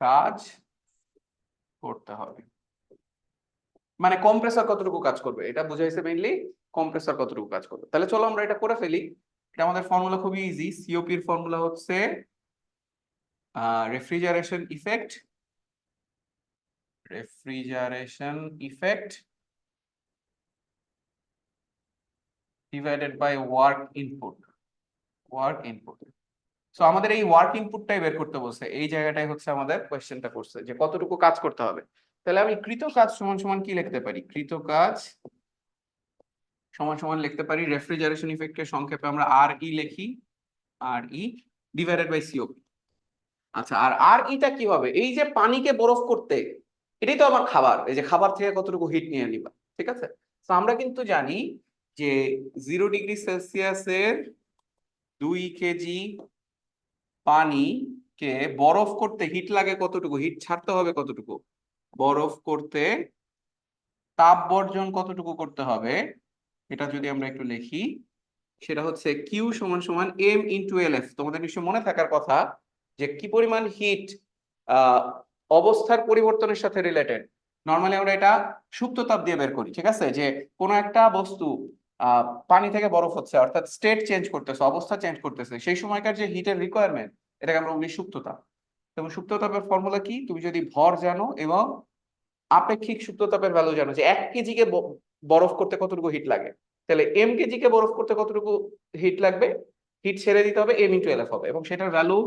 কাজ করতে হবে, মানে কম্প্রেসর কতটুকু কাজ করবে এটা বুঝাইছে মেইনলি, কম্প্রেসর কতটুকু কাজ করবে। তাহলে চলো আমরা এটা করে ফেলি। এটা আমাদের ফর্মুলা খুবই ইজি, সিওপি এর ফর্মুলা হচ্ছে refrigeration effect divided by work input. So আমাদের এই ওয়ার্ক ইনপুটটাই বের করতে বলছে, এই জায়গাটাই হচ্ছে আমাদের কোশ্চেনটা করছে যে কতটুকু কাজ করতে হবে। তাহলে আমি কৃত কাজ সমান সমান কি লিখতে পারি, কৃত কাজ সমান সমান লিখতে পারি রেফ্রিজারেশন ইফেক্টের সংক্ষেপে আমরা আর ই লিখি, আর ই ডিভাইডেড বাই সিওপি। আচ্ছা, আর ইটা কি হবে, এই যে পানিকে বরফ করতে, এটাই তো আমার খাবার, এই যে খাবার থেকে কতটুকু হিট নিয়ে নিবা, ঠিক আছে। তো আমরা কিন্তু জানি যে 0 ডিগ্রি সেলসিয়াসের 2 কেজি পানিকে বরফ করতে হিট লাগে কতটুকু, হিট ছাড়তে হবে কতটুকু, বরফ করতে তাপ বর্জন কতটুকু করতে হবে, এটা যদি আমরা একটু লিখি, সেটা হচ্ছে কিউ সমান সমান এম ইন্টু এল এফ। তোমাদের নিশ্চয় মনে থাকার কথা যে কি পরিমাণ হিট অবস্থার পরিবর্তনের সাথে রিলেটেড। নর্মালি আমরা এটা সুপ্ত তাপ দিয়ে বের করি, ঠিক আছে, যে কোনো একটা বস্তু পানি থেকে বরফ হচ্ছে, অর্থাৎ স্টেট চেঞ্জ করতেছে, অবস্থা চেঞ্জ করতেছে, সেই সময়কার যে হিটের রিকোয়ারমেন্ট, এটাকে আমরা বলি সুপ্ত তাপ। এবং সুপ্ত তাপের ফর্মুলা কি, তুমি যদি ভর জানো এবং আপেক্ষিক সুপ্ত তাপের ভ্যালু জানো, যে 1 কেজিকে বরফ করতে কতটুকু হিট লাগে, তাহলে এম কেজিকে বরফ করতে কতটুকু হিট লাগবে, হিট ছেড়ে দিতে হবে, এম ইন্টু এলএফ হবে। এবং সেটার ভ্যালু,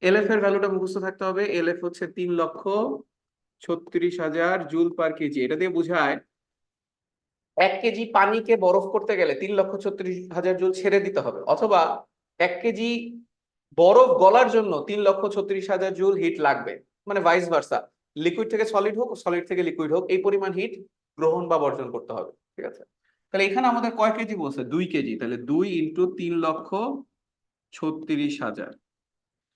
এলএফ এর ভ্যালুটা মুখস্থ থাকতে হবে, এলএফ হচ্ছে 3,36,000 জুল পার কেজি। এটা দিয়ে বোঝায় 1 কেজি পানিকে বরফ করতে গেলে 3,36,000 জুল ছেড়ে দিতে হবে, অথবা 1 কেজি বরফ গলার জন্য 3,36,000 জুল হিট লাগবে, মানে ভাইস ভার্সা, লিকুইড থেকে সলিড হোক, সলিড থেকে লিকুইড হোক, এই পরিমাণ হিট গ্রহণ বা বর্জন করতে হবে, ঠিক আছে। তাহলে এখানে আমাদের কয় কেজি বলছে 2 কেজি, তাহলে 2 ইন্টু 3,36,000।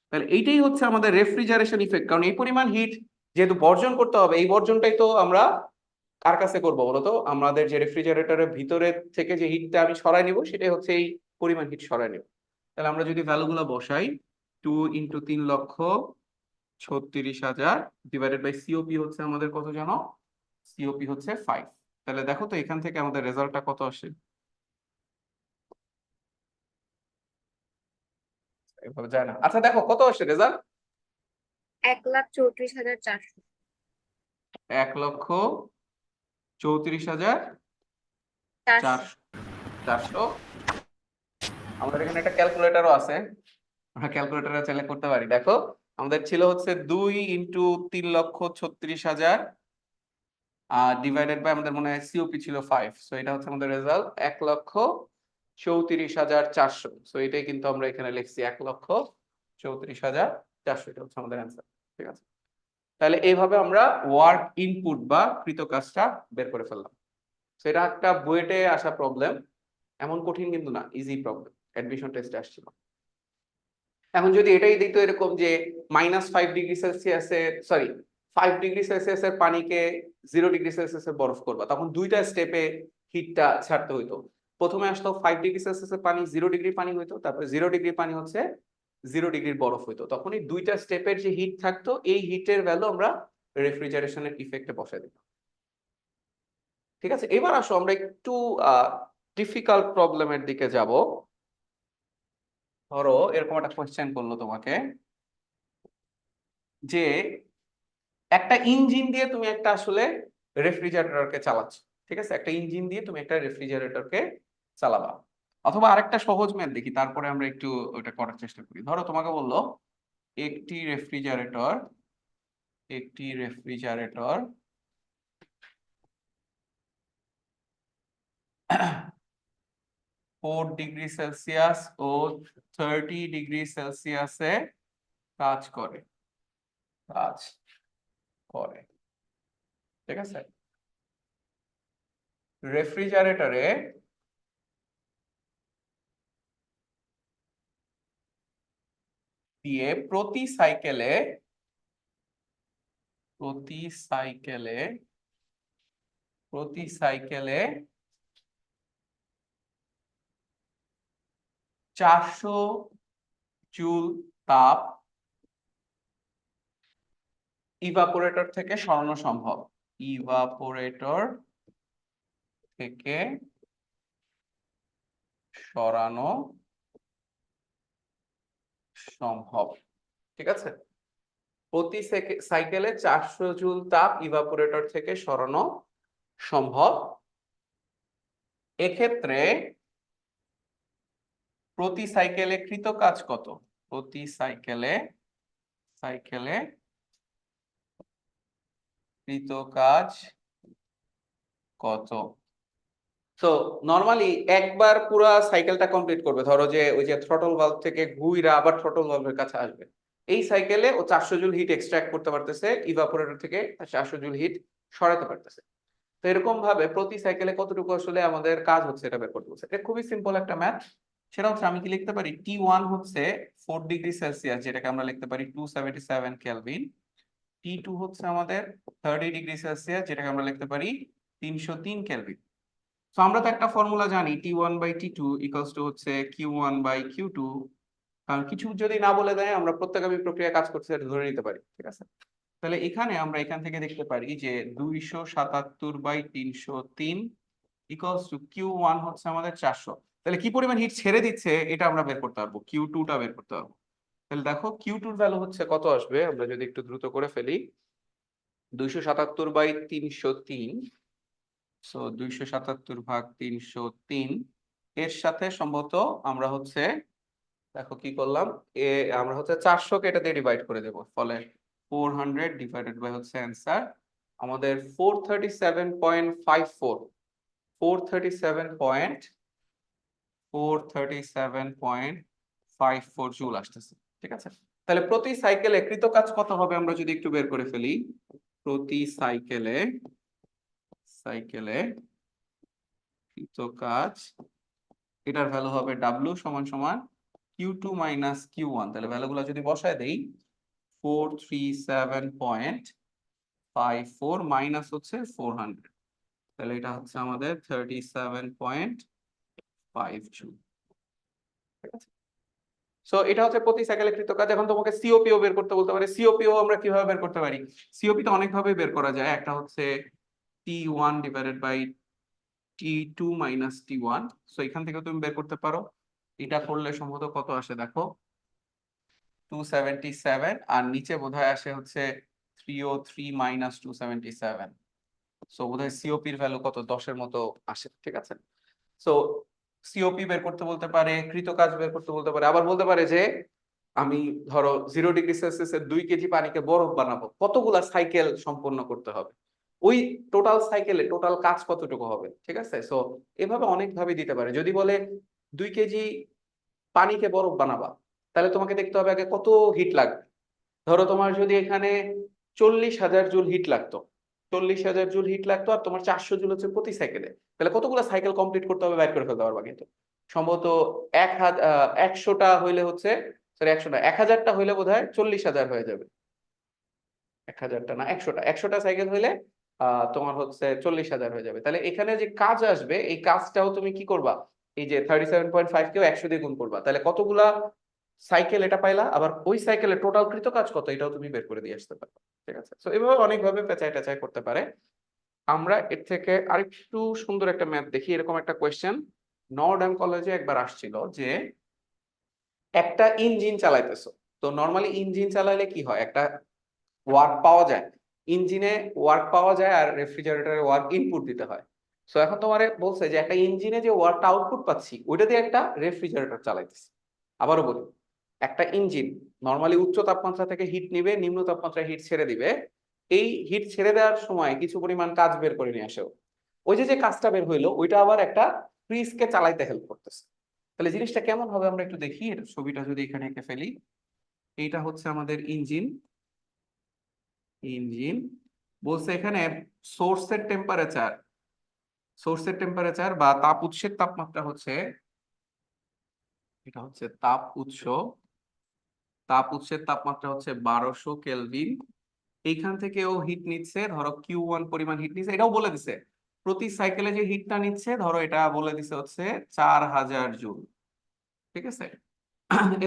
তাহলে এইটাই হচ্ছে আমাদের রেফ্রিজারেশন ইফেক্ট, কারণ এই পরিমাণ হিট যেহেতু বর্জন করতে হবে, এই বর্জনটাই তো আমরা কার কাছে করবো বলতো, আমাদের যে রেফ্রিজারেটরের ভিতরে থেকে যে হিটটা আমি সরাই নিব সেটাই হচ্ছে এই পরিমাণ হিট সরাই নিব। তাহলে আমরা যদি ভ্যালুগুলো বসাই, 2 ইন্টু 3,36,000 ডিভাইডেড বাই সিওপি হচ্ছে আমাদের কত জানো, সিওপি হচ্ছে 5। তাহলে দেখো তো এখান থেকে আমাদের রেজাল্টটা কত আসে। এভাবে যায় না, আচ্ছা দেখো কত আসে রেজাল্ট, 1,34,400। 1,34,400। আমাদের এখানে একটা ক্যালকুলেটরও আছে, আমরা ক্যালকুলেটরে চাইলে করতে পারি। দেখো আমাদের ছিল হচ্ছে 2 ইন্টু 3,36,000 ডিভাইডেড বাই আমাদের মনে হয় সিওপি ছিল 5, সো এটা হচ্ছে আমাদের রেজাল্ট 1,34,400। সো এটাই কিন্তু আমরা এখানে লিখছি 1,34,400, এটা হচ্ছে আমাদের অ্যান্সার। ঠিক আছে, তাহলে এইভাবে আমরা ওয়ার্ক ইনপুট বা কৃত কাজটা বের করে ফেললাম। সো এটা একটা বুয়েটে আসা প্রবলেম, এমন কঠিন কিন্তু না, ইজি প্রবলেম, অ্যাডমিশন টেস্টে আসছিল। এখন যদি এটাই দিত এরকম যে -5 ডিগ্রি সেলসিয়াসে, সরি 5 ডিগ্রি সেলসিয়াসের পানিকে 0 ডিগ্রি সেলসিয়াসে বরফ করবা, তখন দুইটা স্টেপে হিটটা ছাড়তে হইতো। প্রথমে আসতো 5 ডিগ্রি সেলসিয়াসের পানি 0 ডিগ্রি পানি হইতো, তারপরে 0 ডিগ্রি পানি হচ্ছে 0 ডিগ্রির বরফ হইতো। তখন এই দুইটা স্টেপের যে হিট থাকতো, এই হিটের ভ্যালু আমরা রেফ্রিজারেশনের ইফেক্টে বসাই দিতাম। ঠিক আছে, এবার আসো আমরা একটু ডিফিকাল্ট প্রবলেমের দিকে যাব। ধরো এরকম একটা কোয়েশ্চেন করলো তোমাকে যে একটা ইঞ্জিন দিয়ে তুমি একটা আসলে রেফ্রিজারেটরকে চালাচ্ছ। ঠিক আছে, একটা ইঞ্জিন দিয়ে তুমি একটা রেফ্রিজারেটরকে চালাবা। অথবা আরেকটা সহজ ম্যাথ দেখি, তারপরে আমরা একটু ওটা করার চেষ্টা করি। ধরো তোমাকে বললো একটি রেফ্রিজারেটর 4 ডিগ্রি সেলসিয়াস ও 30 ডিগ্রি সেলসিয়াসে কাজ করে। ঠিক আছে, রেফ্রিজারেটরে দিয়ে প্রতি সাইকেলে 400 জুল তাপ ইভাপোরেটর থেকে সরানো সম্ভব। ইভাপোরেটর থেকে সরানো সম্ভব। ঠিক আছে, প্রতি সাইকেলে 400 জুল তাপ ইভাপোরেটর থেকে সরানো সম্ভব। এক্ষেত্রে প্রতি সাইকেলে কৃত কাজ কত? প্রতি সাইকেলে কৃত কাজ কত? তো নরমালি একবার পুরো সাইকেলটা কমপ্লিট করবে, ধরো যে ওই যে থ্রটল ভালভ থেকে ঘুইরা আবার থ্রটল ভালভের কাছে আসবে, এই সাইকেলে ও 400 জুল হিট এক্সট্রাক্ট করতে পারতেছে, ইভাপোরেটর থেকে 400 জুল হিট সরাতে পারতেছে। তো এরকম ভাবে প্রতি সাইকেলে কতটুকু আসলে আমাদের কাজ হচ্ছে এটা বের করতে বলছে। এটা খুবই সিম্পল একটা ম্যাথ। সেটা হচ্ছে আমি কি লিখতে পারি, T1 হচ্ছে 4 ডিগ্রি সেলসিয়াস, যেটাকে আমরা লিখতে পারি 277 কেলভিন। T2 হচ্ছে আমাদের 30 ডিগ্রি সেলসিয়াস, যেটাকে আমরা লিখতে পারি 303 কেলভিন। তো আমরা তো একটা ফর্মুলা জানি, T1/T2 ইকুয়ালস টু হচ্ছে Q1/Q2, কারণ কিছু যদি না বলে দেয় আমরা প্রত্যেকগামী প্রক্রিয়া কাজ করছে এটা ধরে নিতে পারি। ঠিক আছে, তাহলে এখানে আমরা এখান থেকে দেখতে পারি যে 277/303 ইকুয়ালস টু Q1 হচ্ছে আমাদের 400। তাহলে কি পরিমাণ হিট ছেড়ে দিচ্ছে এটা আমরা বের করতে পারবো, Q2টা বের করতে পারবো। তাহলে দেখো Q2 এর ভ্যালু হচ্ছে কত আসবে, আমরা যদি একটু দ্রুত করে ফেলি, 277/303, সো 277/303 এর সাথে সম্ভবত আমরা হচ্ছে, দেখো কি করলাম, আমরা হচ্ছে 400কে এটা দিয়ে ডিভাইড করে দেব, ফলে 400 ডিভাইডেড বাই হচ্ছে অ্যান্সার আমাদের 437.54 437.54 জুল আসতেছে। ঠিক আছে, তাহলে প্রতি সাইকেলে কৃত কাজ কত হবে আমরা যদি একটু বের করে ফেলি। প্রতি সাইকেলে কৃত কাজ এটার ভ্যালু হবে W সমান সমান Q2 মাইনাস Q1। তাহলে ভ্যালুগুলো যদি বসায় দেই 437.54 মাইনাস হচ্ছে 400, তাহলে এটা হচ্ছে আমাদের 37.5 জুল। সো এটা হচ্ছে প্রতি সাইকেলে কৃত কাজ। এখন তোমাকে সিওপিও বের করতে বলতে পারে। সিওপিও আমরা কিভাবে বের করতে পারি? সিওপি তো অনেক ভাবে বের করা যায়। একটা হচ্ছে T1 divided by T2 minus T1। So এখান থেকে তুমি বের করতে পারো। এটা করলে সম্ভবত কত আসে দেখো, 277, আর নিচে বোধহয় আসে হচ্ছে 303 মাইনাস 277। সো বোধহয় সিওপির ভ্যালু কত, 10-এর মতো আসে। ঠিক আছে, সো সিওপি বের করতে বলতে পারে, কৃত কাজ বের করতে বলতে পারে, আবার বলতে পারে যে আমি ধরো 0°C 2 কেজি পানিকে বরফ বানাবো, কতগুলা সাইকেল সম্পন্ন করতে হবে, ওই টোটাল সাইকেলে টোটাল কাজ কতটুকু হবে। ঠিক আছে, সো এভাবে অনেক ভাবে দিতে পারে। যদি বলে 2 কেজি পানিকে বরফ বানাবা, তাহলে তোমাকে দেখতে হবে আগে কত হিট লাগবে। ধরো তোমার যদি এখানে 40,000 জুল হিট লাগতো, 40,000 জুল হিট লাগতো, আর তোমার 400 জুল হচ্ছে প্রতি সাইকেলে, তাহলে কতগুলো সাইকেল কমপ্লিট করতে হবে বাইর করে ফেলতে পারবা। কিন্তু সম্ভবত 100টা হইলে হচ্ছে, সরি 100 না, 1000টা হইলে বোধহয় 40,000 হয়ে যাবে। 1000টা না, 100টা সাইকেল হইলে তোমার হচ্ছে 40,000 হয়ে যাবে। তাহলে এখানে যে কাজ আসবে, এই কাজটাও তুমি কি করবা, এই যে 37.5 কেও 100 দিয়ে গুণ করবা, তাহলে কতগুলা সাইকেল এটা পাইলা, আবার ওই সাইকেলে টোটাল কৃত কাজ কত এটাও তুমি বের করে দিয়ে আসতে পারবে। ঠিক আছে, তো এভাবে অনেকভাবে পেঁচাই টেচাই করতে পারে। আমরা এর থেকে আরেকটু সুন্দর একটা ম্যাথ দেখি। এরকম একটা কোয়েশ্চেন নর্ডহ্যাম কলেজে একবার আসছিল, যে একটা ইঞ্জিন চালাইতেছো। তো নর্মালি ইঞ্জিন চালাইলে কি হয়, একটা ওয়ার্ক পাওয়া যায়, ইঞ্জিনে ওয়ার্ক পাওয়া যায়, আর রেফ্রিজারেটরে ওয়ার্ক ইনপুট দিতে হয়। সো এখন তোমারে বলছে যে একটা ইঞ্জিনে যে ওয়ার্কটা আউটপুট পাচ্ছি, ওইটা দিয়ে একটা রেফ্রিজারেটর চালাইতেছি। আবারও বলি, একটা ইঞ্জিন নর্মালি উচ্চ তাপমাত্রা থেকে হিট নিবে, নিম্ন তাপমাত্রায় হিট ছেড়ে দিবে। এই হিট ছেড়ে দেওয়ার সময় কিছু পরিমাণ কাজ বের করে নিয়ে আসেও, ওই যে যে কাজটা বের হইলো ওইটা আবার একটা ফ্রিজকে চালাইতে হেল্প করতেছে। তাহলে জিনিসটা কেমন হবে আমরা একটু দেখি। এর ছবিটা যদি এখানে এঁকে ফেলি, এইটা হচ্ছে আমাদের ইঞ্জিন। ইঞ্জিন বলছে এখানে সোর্সের টেম্পারেচার, সোর্সের টেম্পারেচার বা তাপ উৎসের তাপমাত্রা হচ্ছে, এটা হচ্ছে তাপ উৎস, তাপ উৎসের তাপমাত্রা হচ্ছে 1200 কেলভিন। এইখান থেকে ও হিট নিচ্ছে, ধরো Q1 পরিমাণ হিট নিচ্ছে, এটাও বলে দিছে প্রতি সাইকেলে যে হিটটা নিচ্ছে, ধরো এটা বলে দিছে হচ্ছে 4000 জুল। ঠিক আছে,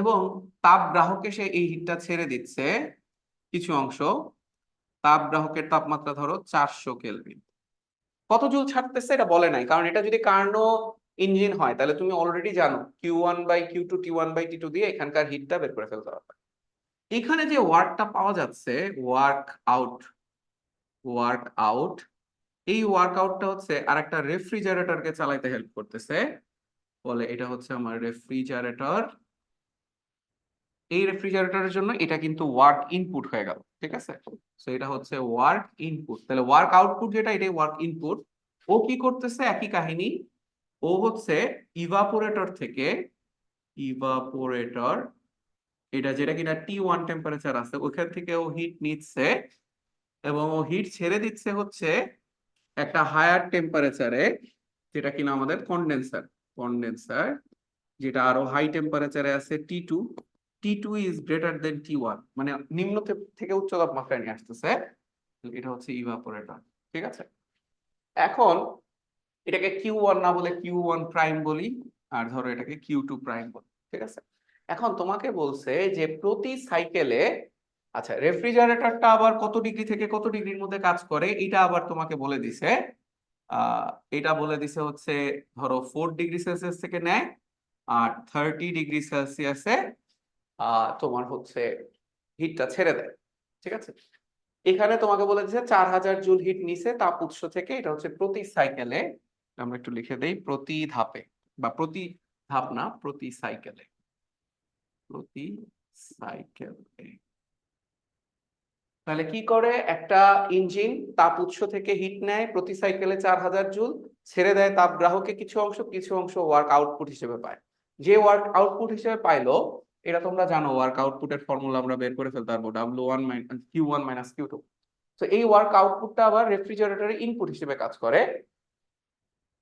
এবং তাপ গ্রাহকে সে এই হিটটা ছেড়ে দিচ্ছে কিছু অংশ, তাপ গ্রাহকের তাপমাত্রা ধরো 400 কেলভিন। কত জুল ছাড়তেছে এটা বলে নাই, কারণ এটা যদি কার্নো ইঞ্জিন হয় তাহলে তুমি অলরেডি জানো Q1 by Q2 T1 by T2 দিয়ে এখানকার হিটটা বের করে ফেলতে পারবে। এখানে যে ওয়ার্কটা পাওয়া যাচ্ছে, ওয়ার্ক আউট, ওয়ার্ক আউট, এই ওয়ার্ক আউটটা হচ্ছে আর একটা রেফ্রিজারেটরকে চালাইতে হেল্প করতেছে, বলে এটা হচ্ছে আমার রেফ্রিজারেটর। এই রেফ্রিজারেটরের জন্য এটা কিন্তু ওয়ার্ক ইনপুট হয়ে গেল। ঠিক আছে, সো এটা হচ্ছে ওয়ার্ক ইনপুট। তাহলে ওয়ার্ক আউটপুট যেটা, এটাই ওয়ার্ক ইনপুট। ও কি করতেছে, একই কাহিনী, ও হচ্ছে ইভাপোরেটর থেকে, ইভাপোরেটর এটা যেটা কিনা T1 টেম্পারেচার আছে, ওখান থেকে ও হিট নিচ্ছে, এবং ও হিট ছেড়ে দিচ্ছে হচ্ছে একটা হায়ার টেম্পারেচারে, যেটা কিনা আমাদের কন্ডেন্সার, কন্ডেন্সার যেটা আরো হাই টেম্পারেচারে আছে T2। T2 is greater than T1, মানে নিম্ন থেকে উচ্চ তাপমাত্রায় নিয়ে আসতেছে। এটা হচ্ছে ইভাপোরেটর। ঠিক আছে, এখন এটাকে Q1 না বলে Q1 প্রাইম বলি, আর ধরো এটাকে Q2 প্রাইম বলি। ঠিক আছে, এখন তোমাকে বলছে যে প্রতি সাইকেলে, আচ্ছা রেফ্রিজারেটরটা আবার কত ডিগ্রি থেকে কত ডিগ্রির মধ্যে কাজ করে এটা আবার তোমাকে বলে দিছে। এটা বলে দিছে হচ্ছে ধরো 4°C থেকে নেয়, আর 30°C তোমার হচ্ছে হিটটা ছেড়ে দেয়। ঠিক আছে, এখানে তোমাকে বলে দিচ্ছে 4000 জুল হিট নিছে তাপ উৎস থেকে, এটা হচ্ছে প্রতি সাইকেলে, আমরা একটু লিখে দেই, প্রতি ধাপে, বা প্রতি ধাপ না, প্রতি সাইকেলে, প্রতি সাইকেলে। তাহলে কি করে, একটা ইঞ্জিন তাপ উৎস থেকে হিট নেয় প্রতি সাইকেলে 4000 জুল, ছেড়ে দেয় তাপ গ্রাহকে কিছু অংশ, কিছু অংশ ওয়ার্ক আউটপুট হিসেবে পায়। যে ওয়ার্ক আউটপুট হিসেবে পাইলো, এটা তোমরা জানো ওয়ার্ক আউটপুটের ফর্মুলা আমরা বের করে ফেলতে পারবো, W1 Q1 মাইনাস Q2। তো এই ওয়ার্ক আউটপুটটা আবার রেফ্রিজারেটরের ইনপুট হিসেবে কাজ করে,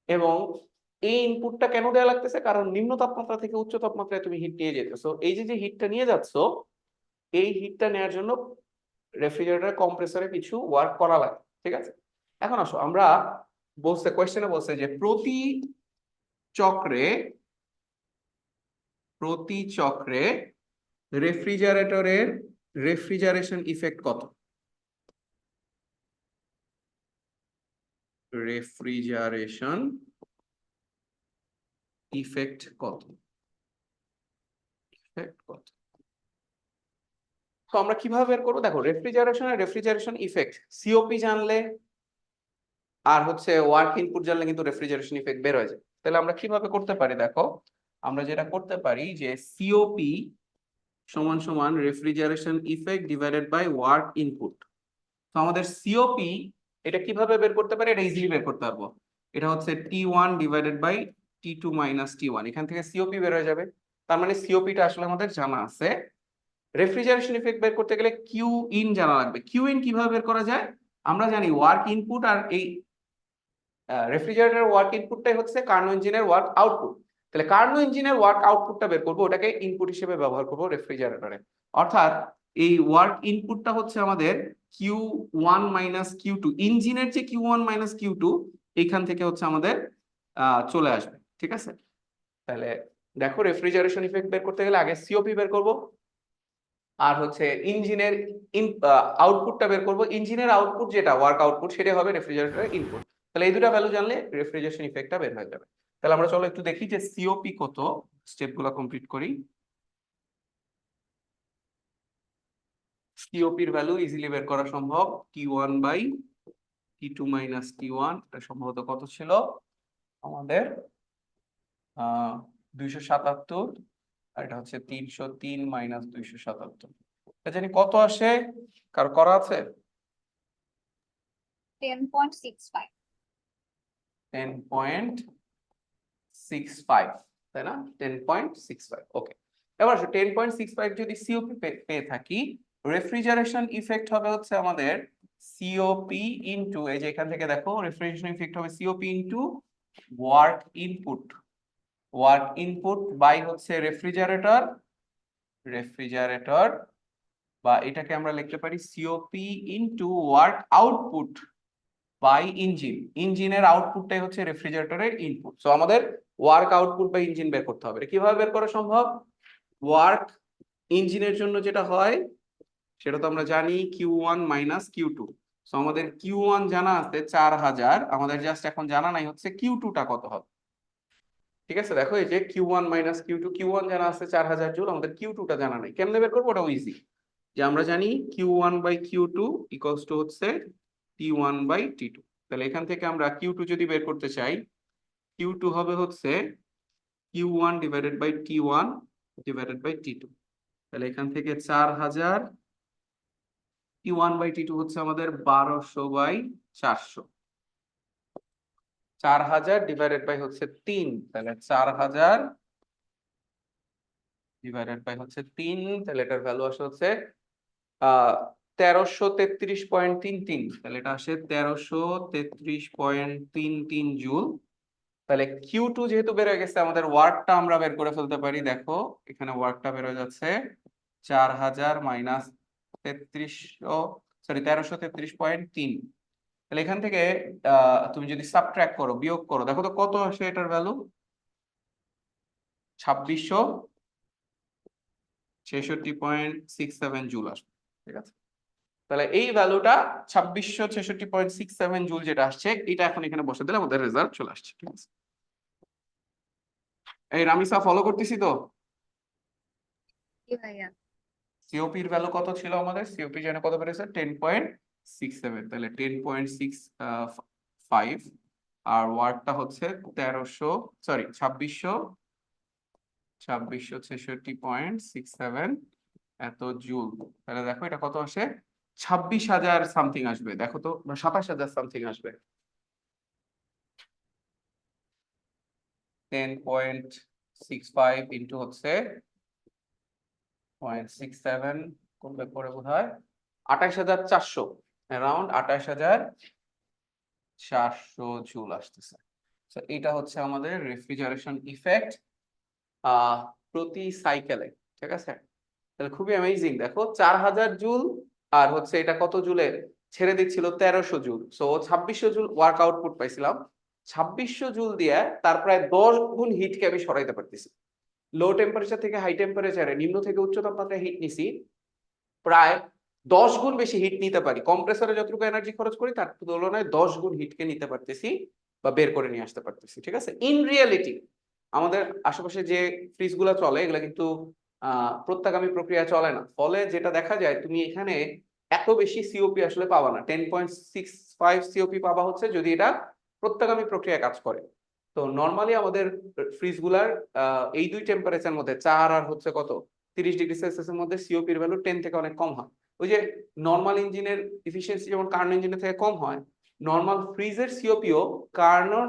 এবং এই ইনপুটটা কেন দেওয়া লাগতেছে, কারণ নিম্ন তাপমাত্রা থেকে উচ্চ তাপমাত্রায় তুমি হিট নিয়ে যেতেছো, এই যে হিটটা নিয়ে যাচ্ছ, এই হিটটা নেওয়ার জন্য রেফ্রিজারেটর কম্প্রেসরে কিছু ওয়ার্ক করা লাগে, ঠিক আছে। এখন আসো আমরা বলছে, কোয়েশ্চেনে বলছে যে প্রতি চক্রে রেফ্রিজারেটরের রেফ্রিজারেশন ইফেক্ট কত, রেফ্রিজারেশন ইফেক্ট কত, ইফেক্ট কত। তো আমরা কিভাবে বের করবো, দেখো রেফ্রিজারেশন ইফেক্ট সিওপি জানলে আর হচ্ছে ওয়ার্ক ইনপুট জানলে কিন্তু রেফ্রিজারেশন ইফেক্ট বের হয়ে যায়। তাহলে আমরা কিভাবে করতে পারি, দেখো আমরা যেটা করতে পারি যে সিওপি সমান সমান refrigeration effect divided by work input. তো আমাদের সিওপি এটা কিভাবে বের করতে পারি, এটা ইজিলি বের করতে পারবো। এটা হচ্ছে T1 divided by T2 minus T1, এখান থেকে সিওপি বের হয়ে যাবে। তার মানে সিওপিটা আসলে আমাদের জানা আছে। রেফ্রিজারেশন ইফেক্ট বের করতে গেলে কিউ ইন জানা লাগবে। কিউ ইন কিভাবে বের করা যায়, আমরা জানি ওয়ার্ক ইনপুট আর এই রেফ্রিজারেটরের ওয়ার্ক ইনপুটটাই হচ্ছে কার্নো ইঞ্জিনের ওয়ার্ক আউটপুট। তাহলে কার্নো ইঞ্জিনের ওয়ার্ক আউটপুটটা বের করবো, ওটাকে ইনপুট হিসেবে ব্যবহার করবো রেফ্রিজারেটরে। অর্থাৎ এই ওয়ার্ক ইনপুটটা হচ্ছে আমাদের Q1 মাইনাস Q2, ইঞ্জিনের যে Q1 মাইনাস Q2 এইখান থেকে হচ্ছে আমাদের চলে আসবে, ঠিক আছে। তাহলে দেখো রেফ্রিজারেশন ইফেক্ট বের করতে গেলে আগে সিওপি বের করব, আর হচ্ছে ইঞ্জিনের আউটপুটটা বের করব। ইঞ্জিনের আউটপুট যেটা ওয়ার্ক আউটপুট, সেটা হবে রেফ্রিজারেটরের ইনপুট। তাহলে এই দুটো ভ্যালু জানলে রেফ্রিজারেশন ইফেক্টটা বের হয়ে যাবে। তাহলে আমরা চলো একটু দেখি যে সিওপি কত, স্টেপগুলো কমপ্লিট করি। সিওপির ভ্যালু ইজিলি বের করা সম্ভব, T1 by T2 minus T1, এটা সম্ভবত কত ছিল আমাদের 277, আর এটা হচ্ছে 303 মাইনাস 277, এটা জানি কত আসে, কার করা আছে 10.65 10.65, তাই না, 10.65। ওকে, এবার আসো 10.65 যদি সিওপি পেয়ে থাকি, রেফ্রিজারেশন ইফেক্ট হবে হচ্ছে আমাদের সিওপি ইনটু, এই যে এখান থেকে দেখো রেফ্রিজারেশন ইফেক্ট হবে COP into work input by হচ্ছে রেফ্রিজারেটর, বা এটাকে আমরা লিখতে পারি COP into work output by ইঞ্জিনের আউটপুটটাই হচ্ছে রেফ্রিজারেটরের ইনপুট। সো আমাদের ওয়ার্ক আউটপুট বাই ইঞ্জিন বের করতে হবে। এটা কিভাবে বের করা সম্ভব, ওয়ার্ক ইঞ্জিনের জন্য যেটা হয় সেটা তো আমরা জানি Q1 মাইনাস Q2। সো আমাদের Q1 জানা আছে 4000, আমাদের জাস্ট এখন জানা নাই হচ্ছে Q2 টা কত হবে, ঠিক আছে। দেখো এই যে Q1 মাইনাস Q2, Q1 জানা আছে 4000 জুল, আমাদের Q2 টা জানা নাই, কেমনে বের করবো, ওটাও ইজি। যে আমরা জানি Q1 by Q2 equals to হচ্ছে T1 বাই T2। তাহলে এখান থেকে আমরা Q2 যদি বের করতে চাই, Q2 হবে হচ্ছে Q1 divided by T1 divided by T2। তাহলে এখান থেকে 4000, T1 বাই T2 হচ্ছে আমাদের 1200 বাই 400, 4000 ডিভাইডেড বাই হচ্ছে 3, তাহলে 4000 ডিভাইডেড বাই হচ্ছে 3, তাহলে এটার ভ্যালু আসে হচ্ছে 1333.33, তাহলে এটা আসে 1333.33 জুল। তাহলে Q2 যেহেতু বের হয়ে গেছে, আমাদের ওয়ার্কটা আমরা বের করে ফেলতে পারি। দেখো এখানে ওয়ার্কটা বের হয়ে যাচ্ছে 4000 মাইনাস 1333.3। তাহলে এখান থেকে তুমি যদি সাবট্রাক্ট করো, বিয়োগ করো, দেখো তো কত আসে এটার ভ্যালু, 2666.67 জুল আসবে, ঠিক আছে। তাহলে এই ভ্যালুটা 2666.67 জুল যেটা আসছে, এটা এখন এখানে বসে দিলে আমাদের রেজাল্ট চলে আসছে, ঠিক আছে। এই রামিসা ফলো করতেছি তো। কি ভাইয়া সিওপির ভ্যালু কত ছিল আমাদের, সিওপি জানে কত বেড়েছে 10.67, তাহলে 10.65, আর ওয়ার্ডটা হচ্ছে 2666.67 এত জুল। তাহলে দেখো এটা কত আসে, 26,000 সামথিং আসবে, দেখো তো 27,000 সামথিং আসবে। 10.65 ইন্টু হচ্ছে 0.67 করলে পরে বোধ হয় 28,400, অ্যারাউন্ড 28,400 জুল আসতেছে। তো এটা হচ্ছে আমাদের রেফ্রিজারেশন ইফেক্ট প্রতি সাইকেলে, ঠিক আছে? তাহলে খুবই অ্যামেজিং, দেখো 4000 জুল আর হচ্ছে এটা কত জুলে ছেড়ে দিচ্ছিল 1300 joule, so 2600 joule work output পাইছিলাম। 2600 জুল দিয়ে তার প্রায় 10 গুণ হিটকে আমি সরাইতে পারতেছি। লো টেম্পারেচার থেকে হাই টেম্পারেচারে, নিম্ন থেকে উচ্চ তাপমাত্রায় হিট নিছি, প্রায় 10 গুণ বেশি হিট নিতে পারি। কম্প্রেসরে যতটুকু এনার্জি খরচ করি তার তুলনায় 10 গুণ হিটকে নিতে পারতেছি বা বের করে নিয়ে আসতে পারতেছি, ঠিক আছে? ইন রিয়েলিটি আমাদের আশেপাশে যে ফ্রিজগুলো চলে এগুলো কিন্তু প্রত্যাগামী প্রক্রিয়া চলে না, ফলে যেটা দেখা যায় তুমি এখানে এত বেশি সিওপি আসলে পাবা না। 10.65 সিওপি পাবা হচ্ছে যদি এটা প্রত্যাগামী প্রক্রিয়া কাজ করে। তো নর্মালি আমাদের ফ্রিজগুলার এই দুই টেম্পারেচার মধ্যে 4 আর হচ্ছে কত 30 ডিগ্রি সেলসিয়াসের মধ্যে সিওপির ভ্যালু 10 থেকে অনেক কম হয়। ওই যে নর্মাল ইঞ্জিনের এফিসিয়েন্সি যেমন কার্নো ইঞ্জিনের থেকে কম হয়, নর্মাল ফ্রিজের সিওপিও কার্নোর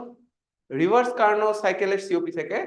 রিভার্স কার্নো সাইকেলের সিওপি থেকে